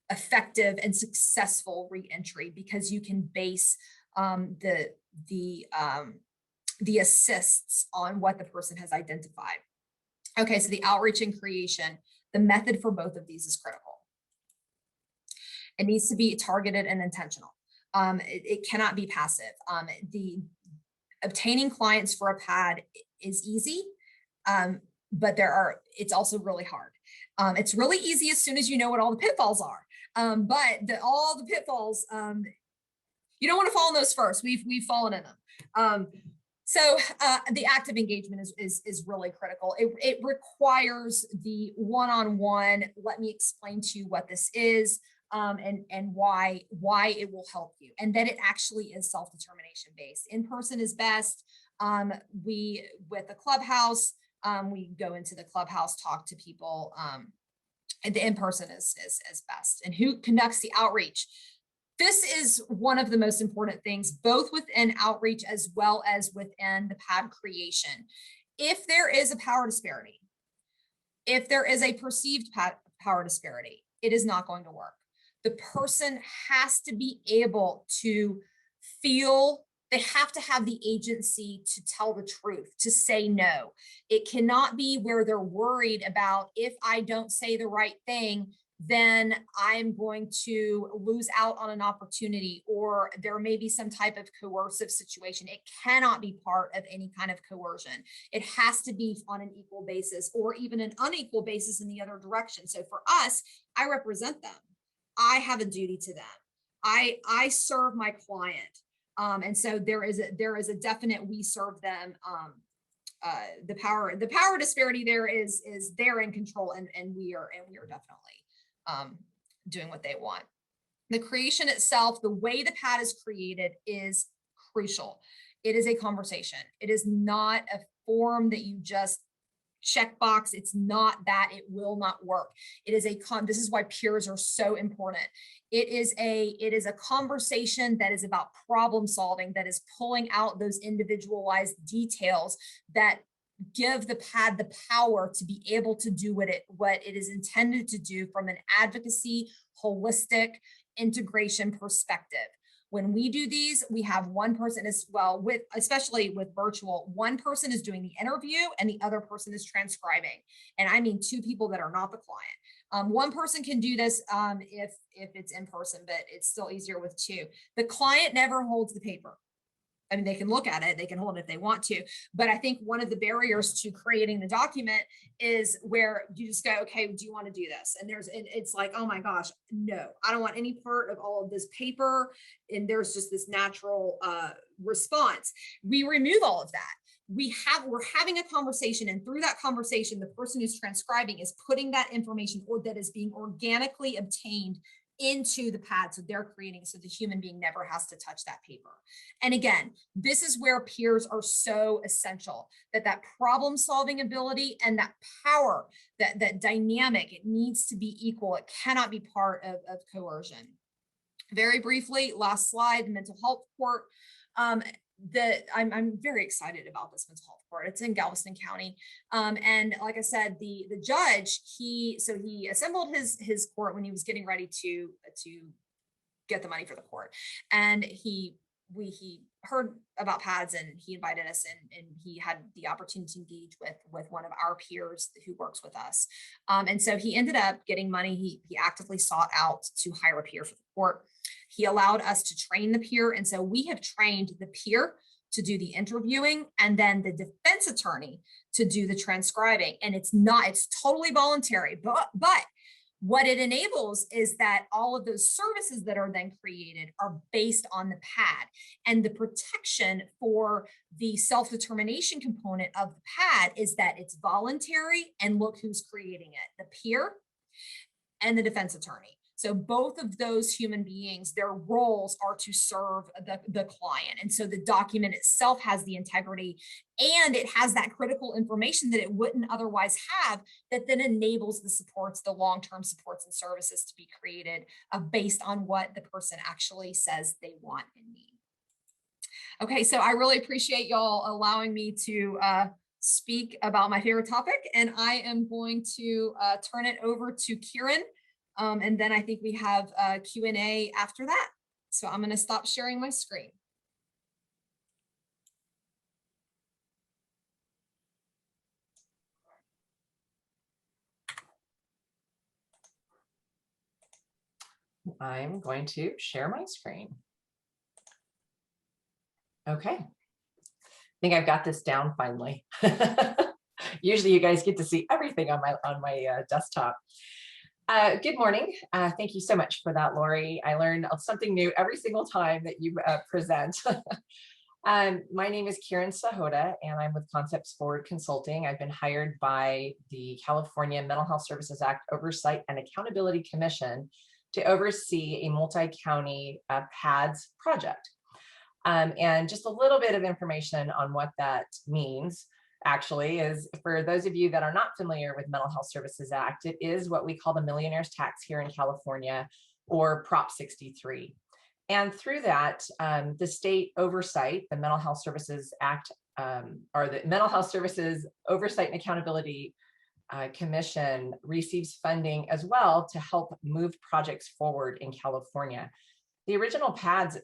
effective and successful reentry, because you can base the assists on what the person has identified. Okay, so the outreach and creation, the method for both of these is critical. It needs to be targeted and intentional. It cannot be passive. The obtaining clients for a pad is easy, but it's also really hard. It's really easy as soon as you know what all the pitfalls are. But all the pitfalls, you don't want to fall in those first. We've fallen in them. So the active engagement is really critical. It requires the one-on-one, let me explain to you what this is, and why it will help you, and that it actually is self-determination based. In person is best. With the clubhouse, we go into the clubhouse, talk to people, and the in-person is best. And who conducts the outreach? This is one of the most important things, both within outreach as well as within the pad creation. If there is a power disparity, if there is a perceived power disparity, it is not going to work. The person has to be able to feel, they have to have the agency to tell the truth, to say no. It cannot be where they're worried about, if I don't say the right thing, then I'm going to lose out on an opportunity, or there may be some type of coercive situation. It cannot be part of any kind of coercion. It has to be on an equal basis, or even an unequal basis in the other direction. So for us, I represent them. I have a duty to them. I serve my client. And so there is a definite, we serve them. The power disparity there is they're in control, and we are definitely doing what they want. The creation itself, the way the pad is created, is crucial. It is a conversation. It is not a form that you just checkbox. It's not that. It will not work. It is this is why peers are so important. It is a conversation that is about problem solving, that is pulling out those individualized details that give the pad the power to be able to do what it is intended to do from an advocacy, holistic integration perspective. When we do these, we have one person as well, especially with virtual, one person is doing the interview and the other person is transcribing. And I mean, two people that are not the client. One person can do this if it's in person, but it's still easier with two. The client never holds the paper. I mean, they can look at it, they can hold it if they want to, but I think one of the barriers to creating the document is where you just go, okay, do you want to do this? And it's like, oh my gosh, no, I don't want any part of all of this paper. And there's just this natural response. We remove all of that. We're having a conversation, and through that conversation, the person who's transcribing is putting that information or that is being organically obtained into the pad. So they're creating, so the human being never has to touch that paper. And again, this is where peers are so essential, that problem solving ability and that power, that dynamic, it needs to be equal. It cannot be part of coercion. Very briefly, last slide, mental health court. I'm very excited about this mental health court. It's in Galveston County. And like I said, the judge, he assembled his court when he was getting ready to get the money for the court. And he heard about PADS, and he invited us in, and he had the opportunity to engage with one of our peers who works with us. And so he ended up getting money. He actively sought out to hire a peer for the court. He allowed us to train the peer. And so we have trained the peer to do the interviewing, and then the defense attorney to do the transcribing. And it's totally voluntary, but what it enables is that all of those services that are then created are based on the pad, and the protection for the self-determination component of the pad is that it's voluntary, and look who's creating it, the peer and the defense attorney. So both of those human beings, their roles are to serve the client. And so the document itself has the integrity, and it has that critical information that it wouldn't otherwise have, that then enables the supports, the long-term supports and services to be created based on what the person actually says they want and need. Okay, so I really appreciate y'all allowing me to speak about my favorite topic, and I am going to turn it over to Kieran. And then I think we have a Q&A after that. So I'm going to stop sharing my screen. I'm going to share my screen. Okay. I think I've got this down finally. Usually you guys get to see everything on my desktop. Good morning. Thank you so much for that, Lori. I learn something new every single time that you present. My name is Kieran Sahota, and I'm with Concepts Forward Consulting. I've been hired by the California Mental Health Services Act Oversight and Accountability Commission to oversee a multi-county PADS project. And just a little bit of information on what that means. Actually, is for those of you that are not familiar with Mental Health Services Act, it is what we call the millionaire's tax here in California, or Prop 63. And through that, the state oversight, the Mental Health Services Act, or the Mental Health Services Oversight and Accountability Commission receives funding as well to help move projects forward in California. The original PADS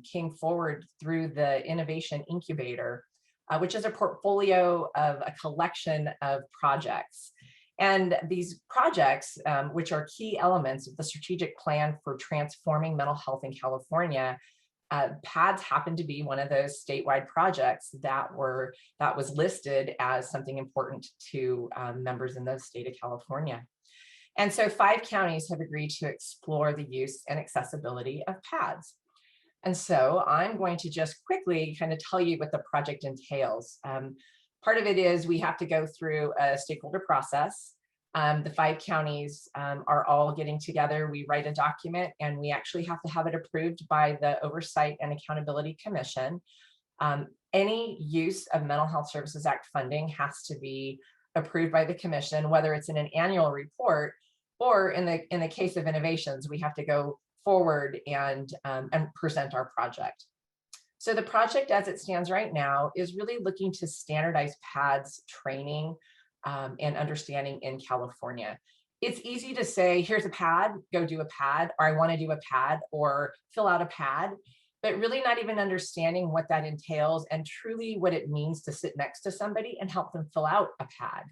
came forward through the Innovation Incubator, which is a portfolio of a collection of projects. And these projects, which are key elements of the strategic plan for transforming mental health in California, PADS happened to be one of those statewide projects that was listed as something important to members in the state of California. And so 5 counties have agreed to explore the use and accessibility of PADS. And so I'm going to just quickly kind of tell you what the project entails. Part of it is we have to go through a stakeholder process. The 5 counties are all getting together. We write a document, and we actually have to have it approved by the Oversight and Accountability Commission. Any use of Mental Health Services Act funding has to be approved by the commission, whether it's in an annual report or in the case of innovations, we have to go forward and present our project. So the project as it stands right now is really looking to standardize PADS training and understanding in California. It's easy to say, here's a pad, go do a pad, or I want to do a pad, or fill out a pad, but really not even understanding what that entails and truly what it means to sit next to somebody and help them fill out a pad.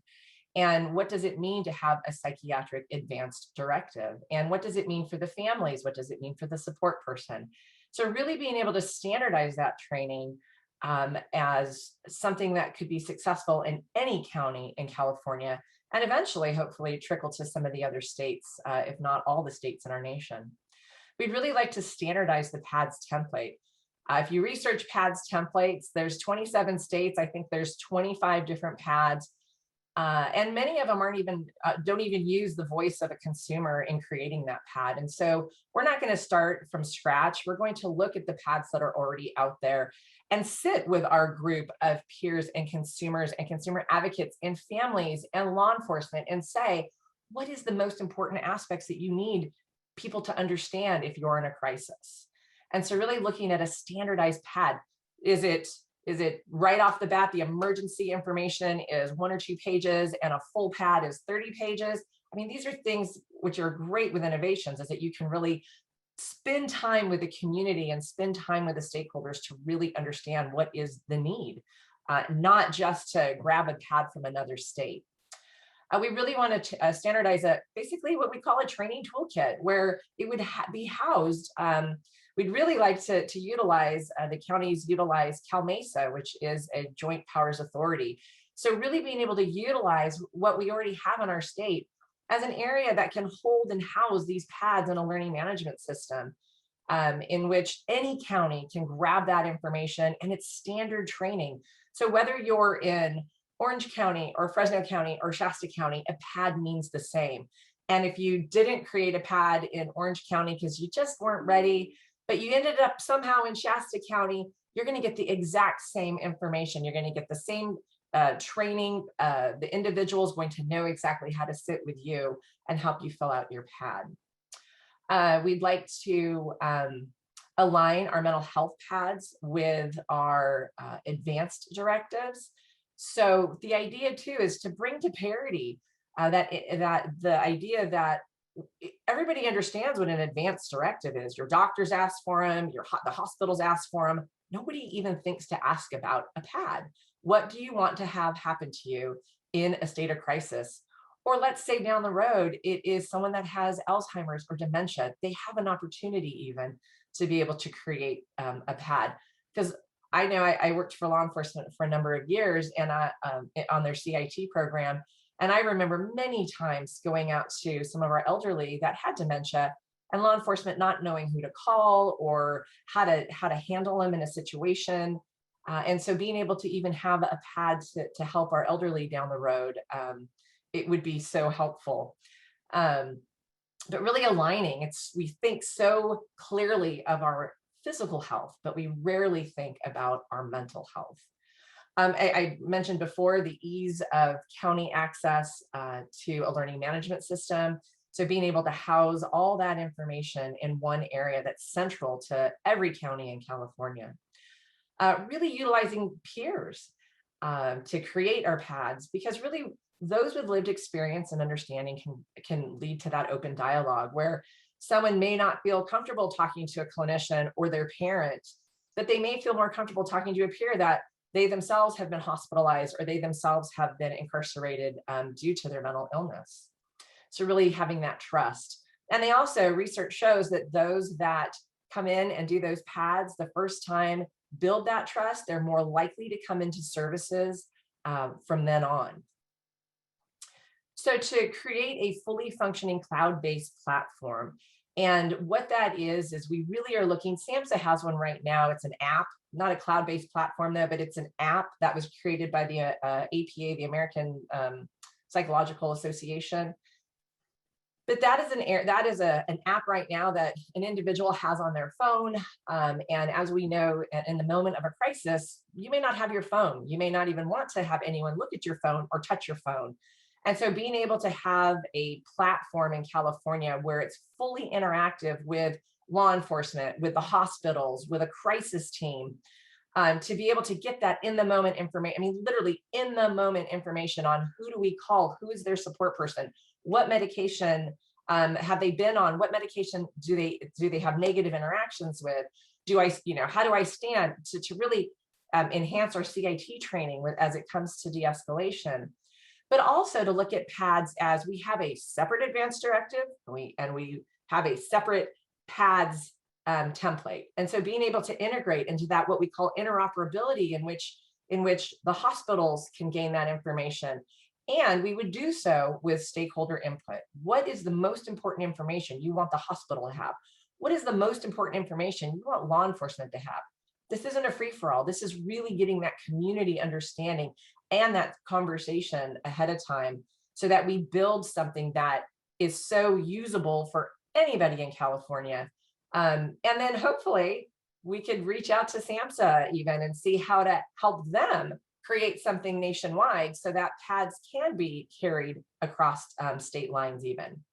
And what does it mean to have a psychiatric advanced directive? And what does it mean for the families? What does it mean for the support person? So really being able to standardize that training as something that could be successful in any county in California, and eventually, hopefully, trickle to some of the other states, if not all the states in our nation. We'd really like to standardize the PADS template. If you research PADS templates, there's 27 states. I think there's 25 different PADS. And many of them don't even use the voice of a consumer in creating that PAD. And so we're not going to start from scratch. We're going to look at the PADs that are already out there and sit with our group of peers and consumers and consumer advocates and families and law enforcement and say, what is the most important aspects that you need people to understand if you're in a crisis? And so really looking at a standardized PAD, is it right off the bat, the emergency information is 1 or 2 pages and a full PAD is 30 pages? I mean, these are things which are great with innovations, is that you can really spend time with the community and spend time with the stakeholders to really understand what is the need, not just to grab a PAD from another state. We really want to standardize basically what we call a training toolkit, where it would be housed. We'd really like to utilize, the counties utilize CalMesa, which is a joint powers authority. So really being able to utilize what we already have in our state as an area that can hold and house these PADs in a learning management system, in which any county can grab that information, and it's standard training. So whether you're in Orange County or Fresno County or Shasta County, a PAD means the same. And if you didn't create a PAD in Orange County because you just weren't ready, but you ended up somehow in Shasta County, you're going to get the exact same information. You're going to get the same training. The individual is going to know exactly how to sit with you and help you fill out your PAD. We'd like to align our mental health PADs with our advanced directives. So the idea too is to bring to parity that the idea that everybody understands what an advanced directive is. Your doctors ask for them, the hospitals ask for them. Nobody even thinks to ask about a PAD. What do you want to have happen to you in a state of crisis? Or let's say down the road, it is someone that has Alzheimer's or dementia. They have an opportunity even to be able to create a PAD. Because I know I worked for law enforcement for a number of years and on their CIT program. And I remember many times going out to some of our elderly that had dementia and law enforcement not knowing who to call or how to handle them in a situation. And so being able to even have a PAD to help our elderly down the road, it would be so helpful. But really aligning, we think so clearly of our physical health, but we rarely think about our mental health. I mentioned before the ease of county access to a learning management system. So being able to house all that information in one area that's central to every county in California. Really utilizing peers to create our PADs, because really those with lived experience and understanding can lead to that open dialogue where someone may not feel comfortable talking to a clinician or their parent, but they may feel more comfortable talking to a peer that they themselves have been hospitalized or they themselves have been incarcerated due to their mental illness. So really having that trust. And they also, research shows that those that come in and do those PADs the first time build that trust, they're more likely to come into services from then on. So to create a fully functioning cloud-based platform, and what that is we really are looking, SAMHSA has one right now. It's an app, not a cloud-based platform though, but it's an app that was created by the APA, the American Psychological Association. But that is an app right now that an individual has on their phone. And as we know, in the moment of a crisis, you may not have your phone. You may not even want to have anyone look at your phone or touch your phone. And so being able to have a platform in California where it's fully interactive with law enforcement, with the hospitals, with a crisis team, to be able to get that in the moment information, I mean, literally in the moment information on who do we call, who is their support person, what medication have they been on, what medication do they have negative interactions with, how do I stand to really enhance our CIT training as it comes to de-escalation. But also to look at PADs as we have a separate advanced directive and we have a separate PADs template. And so being able to integrate into that, what we call interoperability, in which the hospitals can gain that information. And we would do so with stakeholder input. What is the most important information you want the hospital to have? What is the most important information you want law enforcement to have? This isn't a free-for-all. This is really getting that community understanding and that conversation ahead of time so that we build something that is so usable for anybody in California. And then hopefully we could reach out to SAMHSA even and see how to help them create something nationwide so that pads can be carried across state lines even.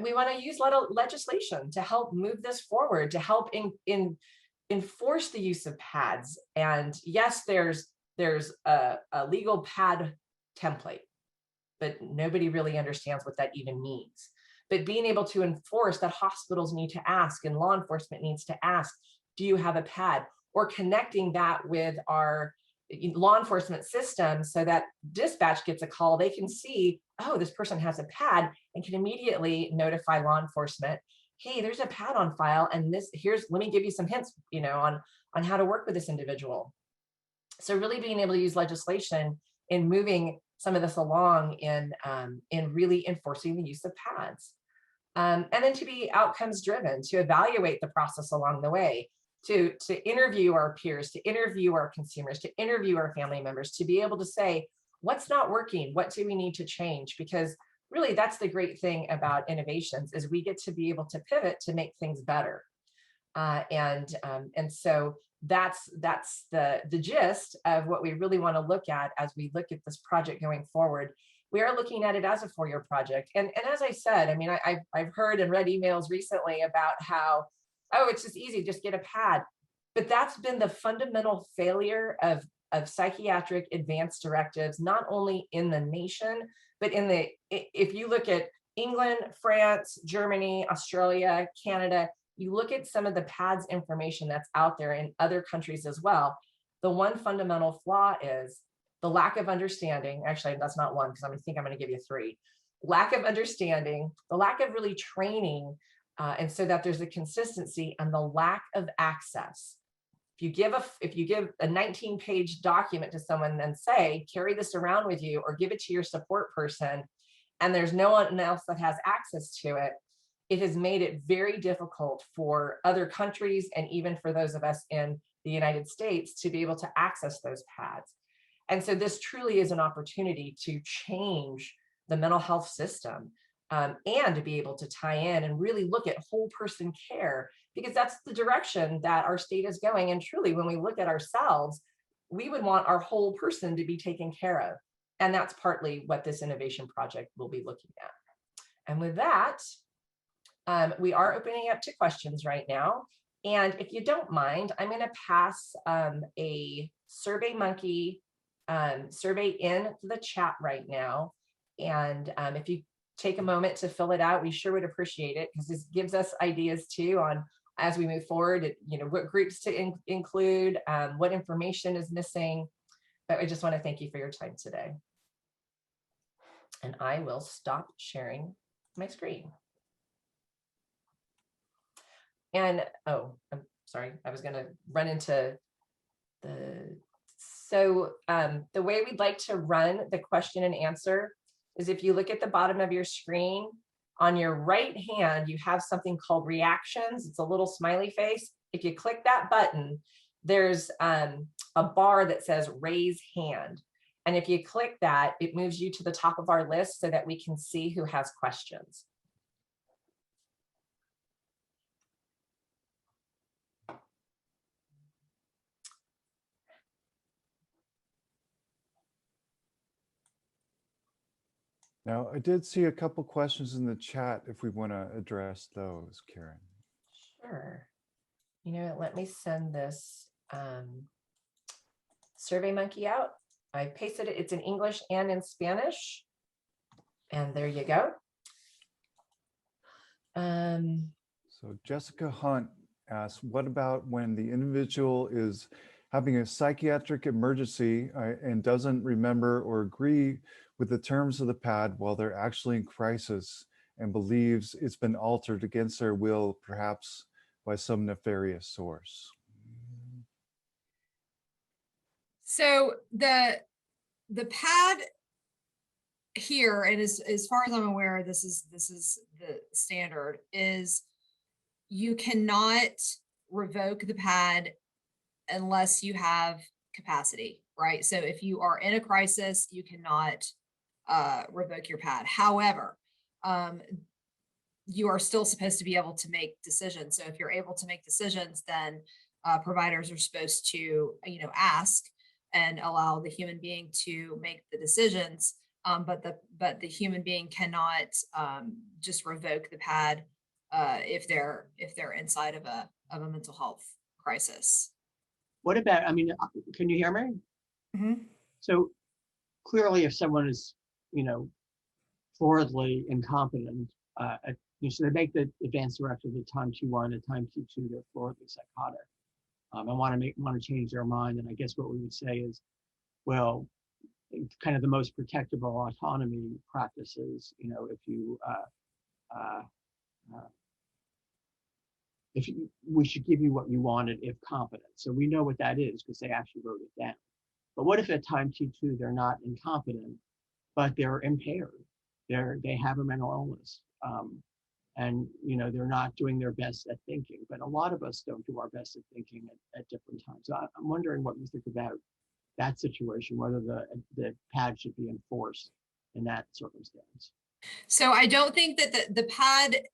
We want to use legislation to help move this forward, to help enforce the use of pads. And yes, there's a legal pad template, but nobody really understands what that even means. But being able to enforce that hospitals need to ask and law enforcement needs to ask, do you have a pad? Or connecting that with our law enforcement system so that dispatch gets a call, they can see, oh, this person has a pad and can immediately notify law enforcement, hey, there's a pad on file, and let me give you some hints, on how to work with this individual. So really being able to use legislation in moving some of this along in really enforcing the use of pads. And then to be outcomes driven, to evaluate the process along the way, to interview our peers, to interview our consumers, to interview our family members, to be able to say, what's not working? What do we need to change? Because really that's the great thing about innovations is we get to be able to pivot to make things better. And so that's the gist of what we really want to look at as we look at this project going forward. We are looking at it as a 4-year project. And as I said, I mean, I've heard and read emails recently about how, oh, it's just easy, just get a pad. But that's been the fundamental failure of psychiatric advanced directives, not only in the nation, but if you look at England, France, Germany, Australia, Canada, you look at some of the PADS information that's out there in other countries as well. The one fundamental flaw is the lack of understanding. Actually, that's not one, because I'm going to give you 3. Lack of understanding, the lack of really training, and so that there's a consistency, and the lack of access. If you give a 19-page document to someone and say, carry this around with you, or give it to your support person, and there's no one else that has access to it, it has made it very difficult for other countries and even for those of us in the United States to be able to access those pads. And so this truly is an opportunity to change the mental health system, and to be able to tie in and really look at whole person care, because that's the direction that our state is going. And truly, when we look at ourselves, we would want our whole person to be taken care of. And that's partly what this innovation project will be looking at. And with that, we are opening up to questions right now. And if you don't mind, I'm going to pass a SurveyMonkey survey in the chat right now. And if you take a moment to fill it out, we sure would appreciate it, because this gives us ideas too on, as we move forward, what groups to include, what information is missing. But I just want to thank you for your time today. And I will stop sharing my screen. And, oh, I'm sorry, I was going to run into so the way we'd like to run the question and answer is, if you look at the bottom of your screen, on your right hand, you have something called reactions. It's a little smiley face. If you click that button, there's a bar that says raise hand. And if you click that, it moves you to the top of our list so that we can see who has questions. Now, I did see a couple questions in the chat if we want to address those, Karen. Sure. Let me send this SurveyMonkey out. I pasted it. It's in English and in Spanish. And there you go. So Jessica Hunt asks, what about when the individual is having a psychiatric emergency and doesn't remember or agree with the terms of the pad while they're actually in crisis and believes it's been altered against their will, perhaps by some nefarious source. So the pad here, and as far as I'm aware, this is the standard, is you cannot revoke the pad unless you have capacity, right? So if you are in a crisis, you cannot revoke your pad. However, you are still supposed to be able to make decisions. So if you're able to make decisions, then providers are supposed to, ask and allow the human being to make the decisions. But the human being cannot just revoke the pad if they're inside of a mental health crisis. What about, I mean, can you hear me? Mhm. So clearly if someone is, floridly incompetent, so they make the advanced directive at time T1, at time T2, they're floridly psychotic, and want to change their mind. And I guess what we would say is, well, kind of the most protective of autonomy practices, we should give you what you wanted if competent. So we know what that is because they actually wrote it down. But what if at time T2 they're not incompetent, but they're impaired? They have a mental illness, and they're not doing their best at thinking. But a lot of us don't do our best at thinking at different times. So I'm wondering what you think about that situation, whether the pad should be enforced in that circumstance. So I don't think that the pad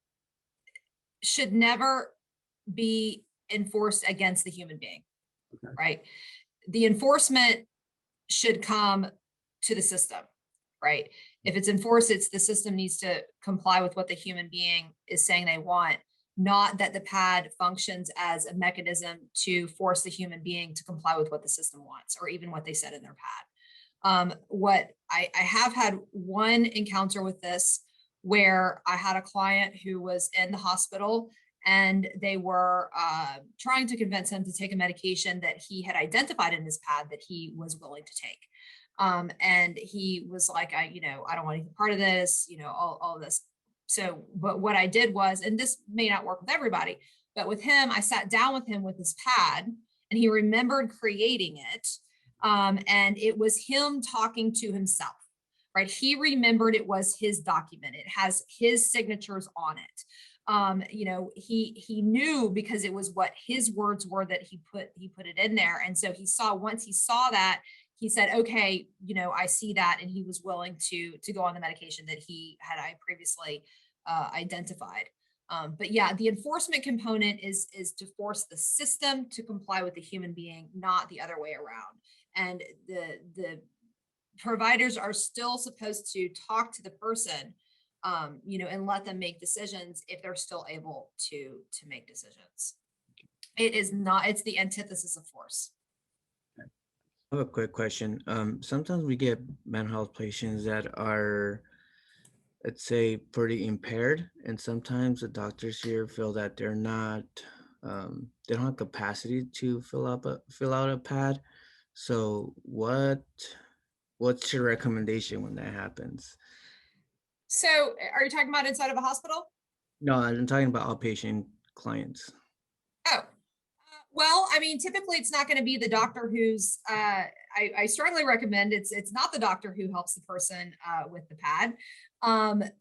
should never be enforced against the human being, Okay. right? The enforcement should come to the system, right? If it's enforced, the system needs to comply with what the human being is saying they want, not that the pad functions as a mechanism to force the human being to comply with what the system wants, or even what they said in their pad. What I have had one encounter with this where I had a client who was in the hospital and they were trying to convince him to take a medication that he had identified in his pad that he was willing to take. And he was like, I don't want any part of this, all this. So, but what I did was, and this may not work with everybody, but with him, I sat down with him with his pad and he remembered creating it. And it was him talking to himself, right? He remembered it was his document. It has his signatures on it. He knew because it was what his words were that he put it in there. And so once he saw that, he said, okay, I see that. And he was willing to go on the medication that I previously identified. But yeah, the enforcement component is to force the system to comply with the human being, not the other way around. And the providers are still supposed to talk to the person, and let them make decisions if they're still able to make decisions. It's the antithesis of force. I have a quick question. Sometimes we get mental health patients that are, let's say, pretty impaired, and sometimes the doctors here feel that they're not, they don't have capacity to fill out a pad. So what's your recommendation when that happens? So are you talking about inside of a hospital? No, I'm talking about outpatient clients. Oh, well, I mean, typically it's not going to be the doctor who's, I strongly recommend it's not the doctor who helps the person with the pad.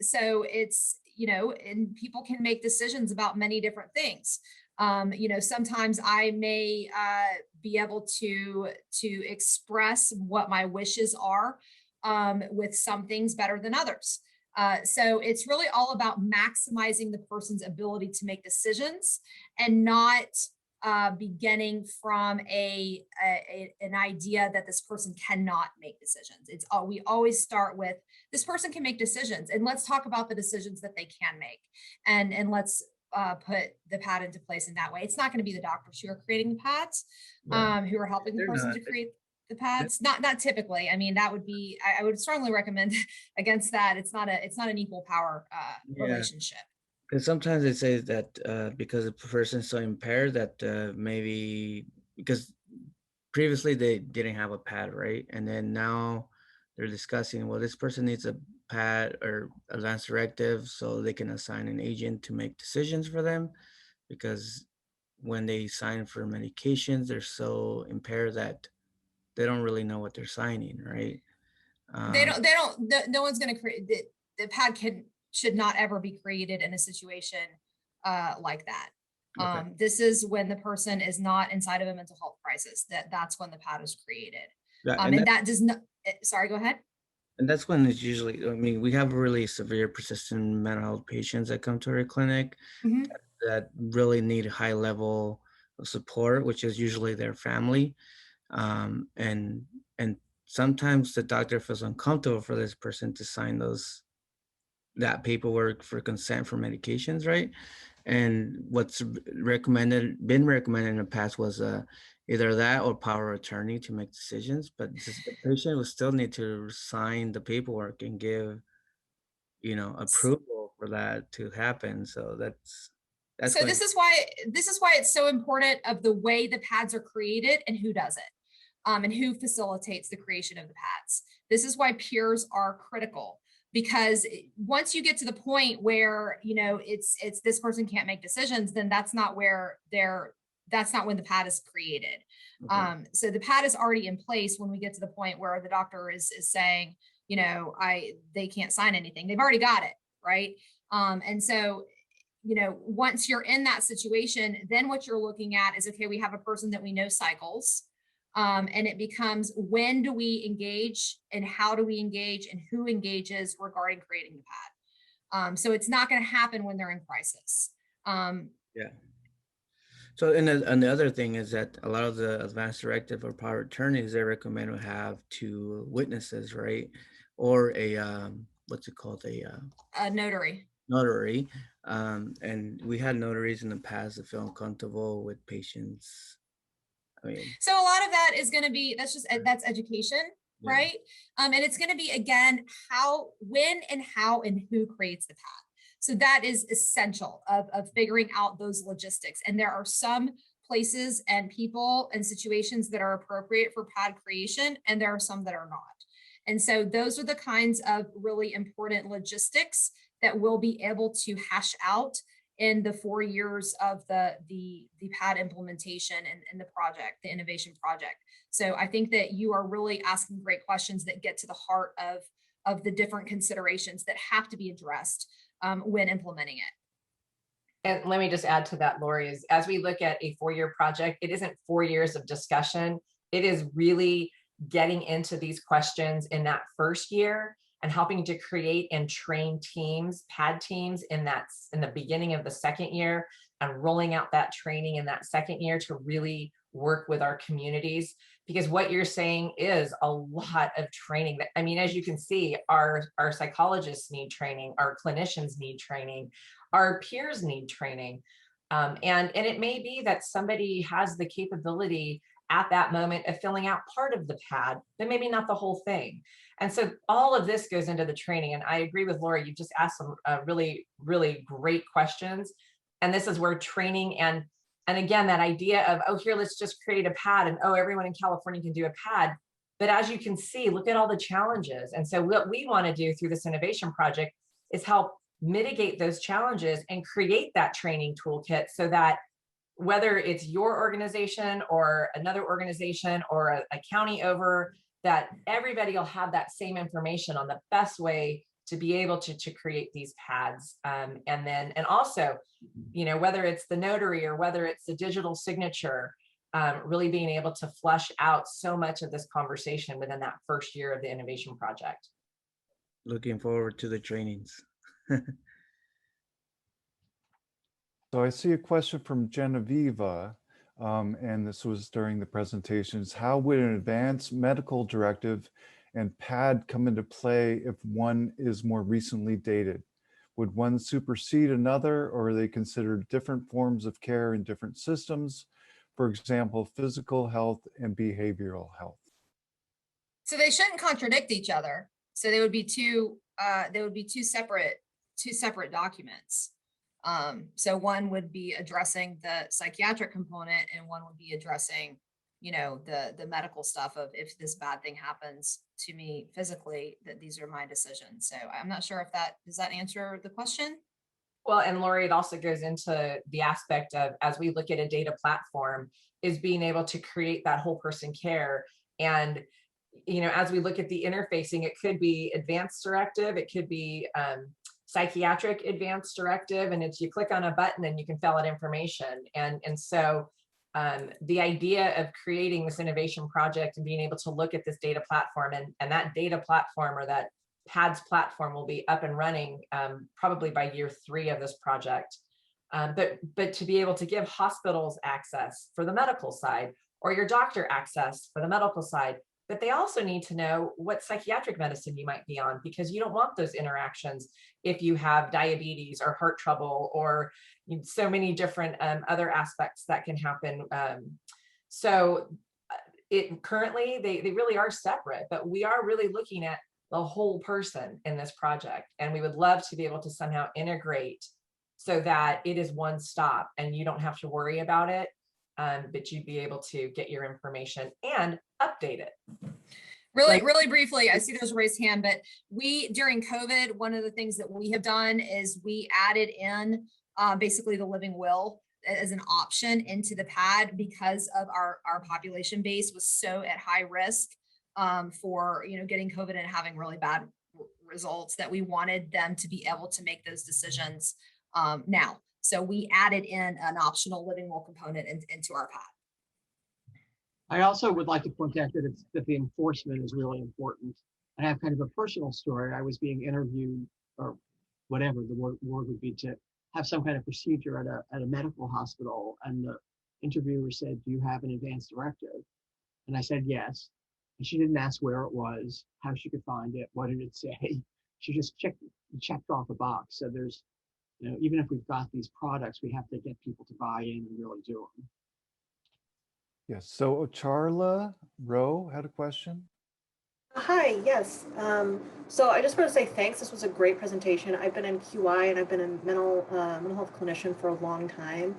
So it's, and people can make decisions about many different things. Sometimes I may be able to express what my wishes are with some things better than others. So it's really all about maximizing the person's ability to make decisions and not beginning from an idea that this person cannot make decisions. We always start with this person can make decisions, and let's talk about the decisions that they can make, and let's put the pad into place in that way. It's not going to be the doctors who are creating the pads, who are helping the They're person not. to create the pads. Not typically. I mean, that would be. I would strongly recommend against that. It's not an equal power relationship. Because sometimes it says that because the person is so impaired that maybe because previously they didn't have a pad, right? And then now they're discussing, well, this person needs a pad or advanced directive so they can assign an agent to make decisions for them because when they sign for medications, they're so impaired that they don't really know what they're signing, right? No one's going to create the pad should not ever be created in a situation like that. Okay. This is when the person is not inside of a mental health crisis, that's when the pad is created. Yeah, And that does not, sorry, go ahead. and that's when it's usually, I mean, we have really severe persistent mental health patients that come to our clinic Mhm. that really need high level of support, which is usually their family. And sometimes the doctor feels uncomfortable for this person to sign that paperwork for consent for medications, right? And what's been recommended in the past was either that or power of attorney to make decisions, but the patient will still need to sign the paperwork and give, approval for that to happen. So that's So going. this is why it's so important of the way the pads are created and who does it, and who facilitates the creation of the pads. This is why peers are critical, because once you get to the point where it's this person can't make decisions, then that's not when the pad is created. Okay. So the pad is already in place when we get to the point where the doctor is saying, they can't sign anything. They've already got it, right? And so once you're in that situation, then what you're looking at is, okay, we have a person that we know cycles. And it becomes, when do we engage and how do we engage and who engages regarding creating the pad? So it's not going to happen when they're in crisis. Yeah. So, and the other thing is that a lot of the advanced directive or power of attorneys, they recommend to have two witnesses, right? Or what's it called? A notary. Notary. And we had notaries in the past that feel uncomfortable with patients. I mean, So a lot of that is going to be, that's education, yeah. right? And it's going to be, again, when and how and who creates the pad. So that is essential of figuring out those logistics. And there are some places and people and situations that are appropriate for pad creation, and there are some that are not. And so those are the kinds of really important logistics that we'll be able to hash out in the 4 years of the pad implementation and the project, the innovation project. So I think that you are really asking great questions that get to the heart of the different considerations that have to be addressed when implementing it. And let me just add to that, Lori, is as we look at a 4-year project, it isn't 4 years of discussion. It is really getting into these questions in that first year and helping to create and train teams, pad teams in the beginning of the second year, and rolling out that training in that second year to really work with our communities. Because what you're saying is a lot of training. I mean, as you can see, our psychologists need training, our clinicians need training, our peers need training. And it may be that somebody has the capability at that moment of filling out part of the pad, but maybe not the whole thing. And so all of this goes into the training. And I agree with Laura, you just asked some really, really great questions. And this is where training and again, that idea of, oh, here, let's just create a pad, and oh, everyone in California can do a pad. But as you can see, look at all the challenges. And so what we want to do through this innovation project is help mitigate those challenges and create that training toolkit so that whether it's your organization or another organization or a county over, that everybody will have that same information on the best way to be able to create these pads. And also, whether it's the notary or whether it's the digital signature, really being able to flush out so much of this conversation within that first year of the innovation project. Looking forward to the trainings. So I see a question from Genevieve, and this was during the presentations. How would an advanced medical directive and PAD come into play if one is more recently dated? Would one supersede another, or are they considered different forms of care in different systems? For example, physical health and behavioral health. So they shouldn't contradict each other. So they would be two separate documents. So one would be addressing the psychiatric component, and one would be addressing, the medical stuff of, if this bad thing happens to me physically, that these are my decisions. So I'm not sure if does that answer the question? Well, and Lori, it also goes into the aspect of, as we look at a data platform, is being able to create that whole person care. And, you know, as we look at the interfacing, it could be advanced directive, it could be psychiatric advanced directive, and it's you click on a button and you can fill out information. And so the idea of creating this innovation project and being able to look at this data platform, and that data platform, or that PADS platform, will be up and running probably by year 3 of this project. But to be able to give hospitals access for the medical side, or your doctor access for the medical side, but they also need to know what psychiatric medicine you might be on, because you don't want those interactions if you have diabetes or heart trouble, or so many different other aspects that can happen. So it currently, they really are separate, but we are really looking at the whole person in this project. And we would love to be able to somehow integrate so that it is one stop and you don't have to worry about it, but you'd be able to get your information and update it. Really briefly, I see there's a raised hand, but we, during COVID, one of the things that we have done is we added in basically the living will as an option into the PAD, because of our population base was so at high risk for, you know, getting COVID and having really bad results, that we wanted them to be able to make those decisions now. So we added in an optional living will component into our PAD. I also would like to point out that the enforcement is really important. I have kind of a personal story. I was being interviewed, or whatever the word would be, to have some kind of procedure at a medical hospital, and the interviewer said, "Do you have an advanced directive?" And I said yes. And she didn't ask where it was, how she could find it, what did it say. She just checked off a box. So there's, you know, even if we've got these products, we have to get people to buy in and really do them. Yes, so Charla Rowe had a question. Hi, yes. So I just want to say thanks. This was a great presentation. I've been in QI and I've been a mental health clinician for a long time.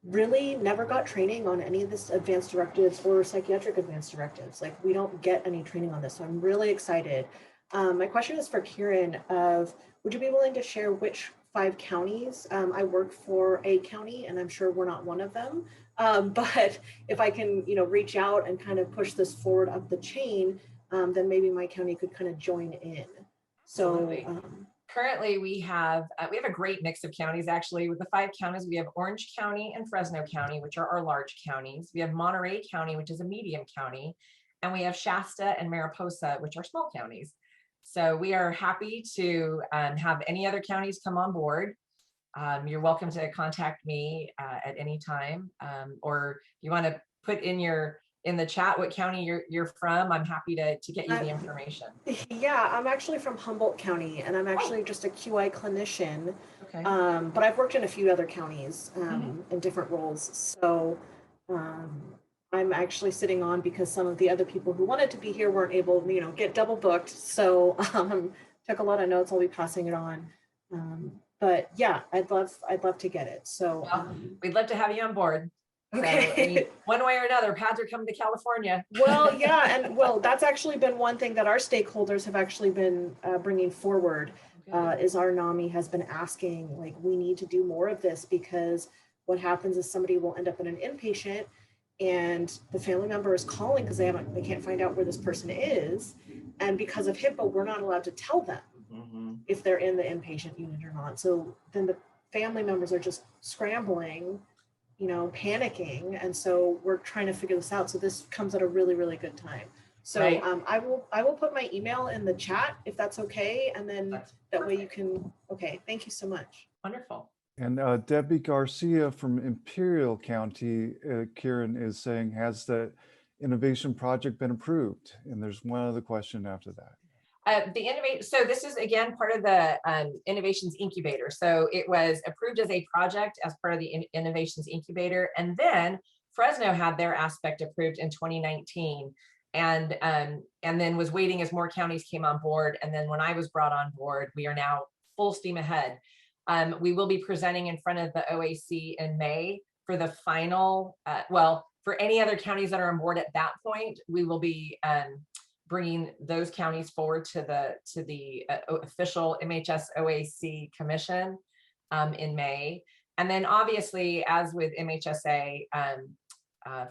Really never got training on any of this advanced directives or psychiatric advanced directives. Like, we don't get any training on this. So I'm really excited. My question is for Kieran would you be willing to share which 5 counties? I work for a county and I'm sure we're not one of them. But if I can, you know, reach out and kind of push this forward up the chain, then maybe my county could kind of join in. So currently we have a great mix of counties. Actually, with the 5 counties, we have Orange County and Fresno County, which are our large counties. We have Monterey County, which is a medium county, and we have Shasta and Mariposa, which are small counties. So we are happy to have any other counties come on board. You're welcome to contact me at any time, or you want to put in the chat what county you're from. I'm happy to get you the information. Yeah, I'm actually from Humboldt County, and I'm actually just a QI clinician. Okay. But I've worked in a few other counties in different roles. So I'm actually sitting on because some of the other people who wanted to be here weren't able, you know, get double booked. So took a lot of notes. I'll be passing it on. But yeah, I'd love to get it. So we'd love to have you on board. Okay. So, I mean, one way or another, pads are coming to California. Well, yeah, and well, that's actually been one thing that our stakeholders have actually been bringing forward. Is our NAMI has been asking, like, we need to do more of this, because what happens is somebody will end up in an inpatient, and the family member is calling because they can't find out where this person is, and because of HIPAA, we're not allowed to tell them if they're in the inpatient unit or not. So then the family members are just scrambling, you know, panicking. And so we're trying to figure this out. So this comes at a really, really good time. So right. I will put my email in the chat if that's okay. And then that way you can, okay. Thank you so much. Wonderful. And Debbie Garcia from Imperial County, Kieran is saying, has the innovation project been approved? And there's one other question after that. So this is again part of the Innovations Incubator. So it was approved as a project as part of the Innovations Incubator, and then Fresno had their aspect approved in 2019, and then was waiting as more counties came on board. And then when I was brought on board, we are now full steam ahead. We will be presenting in front of the OAC in May for the final. For any other counties that are on board at that point, we will be bringing those counties forward to the official MHS OAC commission. in May. And then obviously, as with MHSA,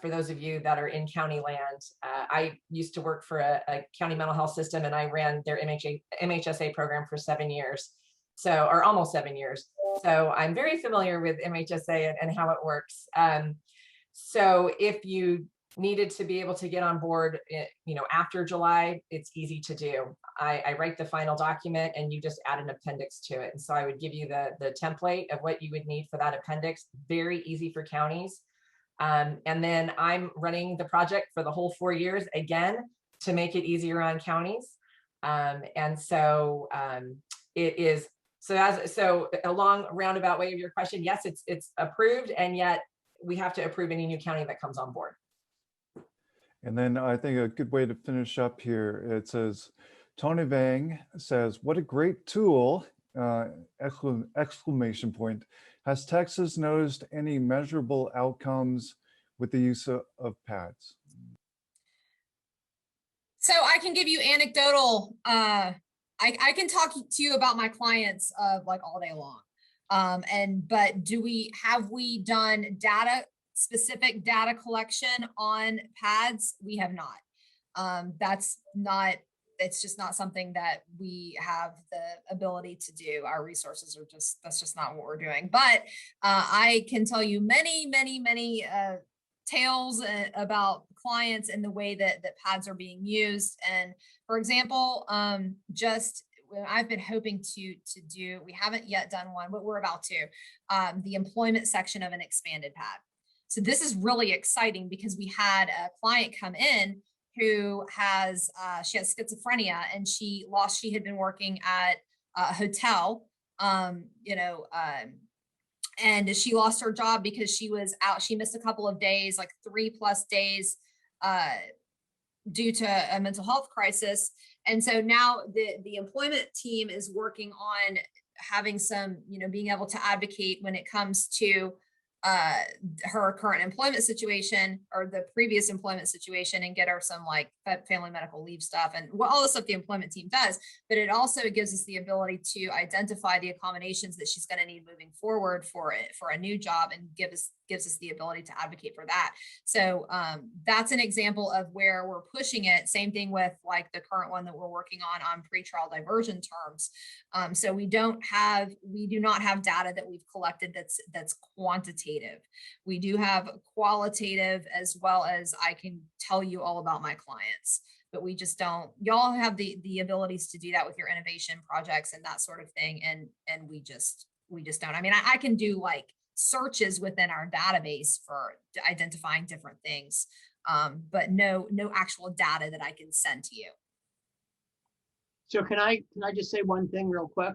for those of you that are in county land, I used to work for a county mental health system, and I ran their MHSA program for 7 years. So, or almost 7 years. So I'm very familiar with MHSA and how it works. So if you needed to be able to get on board, after July, it's easy to do. I write the final document and you just add an appendix to it. And so I would give you the template of what you would need for that appendix. Very easy for counties. And then I'm running the project for the whole 4 years again to make it easier on counties. And so it is. So a long roundabout way of your question, yes, it's approved, and yet we have to approve any new county that comes on board. And then I think a good way to finish up here, it says, Tony Vang says, what a great tool, exclamation point. Has Texas noticed any measurable outcomes with the use of PADS? So I can give you anecdotal, I can talk to you about my clients like all day long. But have we done specific data collection on PADS? We have not. It's just not something that we have the ability to do. Our resources are that's just not what we're doing. But I can tell you many tales about clients and the way that PADS are being used. And for example, I've been hoping to do, we haven't yet done one, but we're about to, the employment section of an expanded PAD. So this is really exciting because we had a client come in who she has schizophrenia, and she had been working at a hotel, and she lost her job because she was out. She missed a couple of days, like 3+ days, due to a mental health crisis. And so now the employment team is working on having some, being able to advocate when it comes to her current employment situation or the previous employment situation, and get her some like family medical leave stuff and all the stuff the employment team does. But it also gives us the ability to identify the accommodations that she's going to need moving forward for a new job, and gives us the ability to advocate for that. So that's an example of where we're pushing it. Same thing with like the current one that we're working on pretrial diversion terms. So we do not have data that we've collected that's quantitative. We do have qualitative, as well as I can tell you all about my clients, but we just don't. Y'all have the abilities to do that with your innovation projects and that sort of thing, and we just don't. I mean, I can do like searches within our database for identifying different things, but no actual data that I can send to you. So can I just say one thing real quick?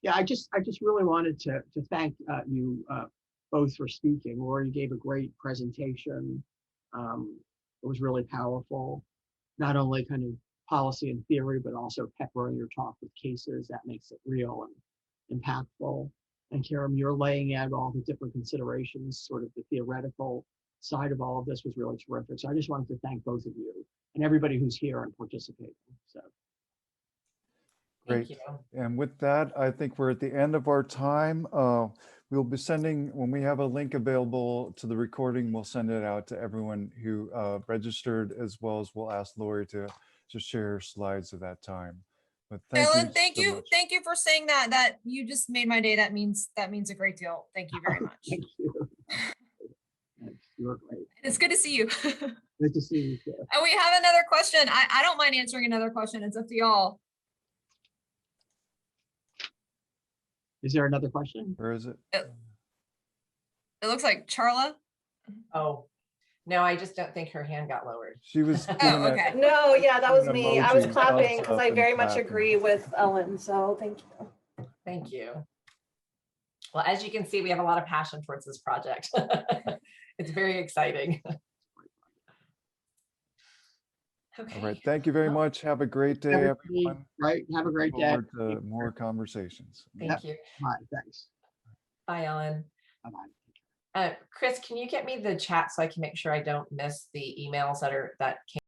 Yeah, I just really wanted to thank you both for speaking. Lori gave a great presentation. It was really powerful, not only kind of policy and theory, but also peppering your talk with cases. That makes it real and impactful. And Karen, you're laying out all the different considerations, sort of the theoretical side of all of this was really terrific. So I just wanted to thank both of you and everybody who's here and participating. So. Great. And with that, I think we're at the end of our time. We'll be sending, when we have a link available to the recording, we'll send it out to everyone who registered, as well as we'll ask Lori to share slides at that time. But thank you for saying that. That you just made my day. That means a great deal. Thank you very much. Thank you. You're great. It's good to see you. Good to see you too. Oh, we have another question. I don't mind answering another question. It's up to y'all. Is there another question? Where is it? It looks like Charla. Oh, no, I just don't think her hand got lowered. She was. Oh, okay. No, yeah, that was me. I was Emoji, clapping because I thumbs up very and much clapping. agree with Ellen. So thank you. Thank you. Well, as you can see, we have a lot of passion towards this project. It's very exciting. Okay. All right. Thank you very much. Have a great day, everyone. Right. Have a great day. Look forward to more conversations. Thank you. Bye. Thanks. Bye, Ellen. Bye-bye. Chris, can you get me the chat so I can make sure I don't miss the emails that came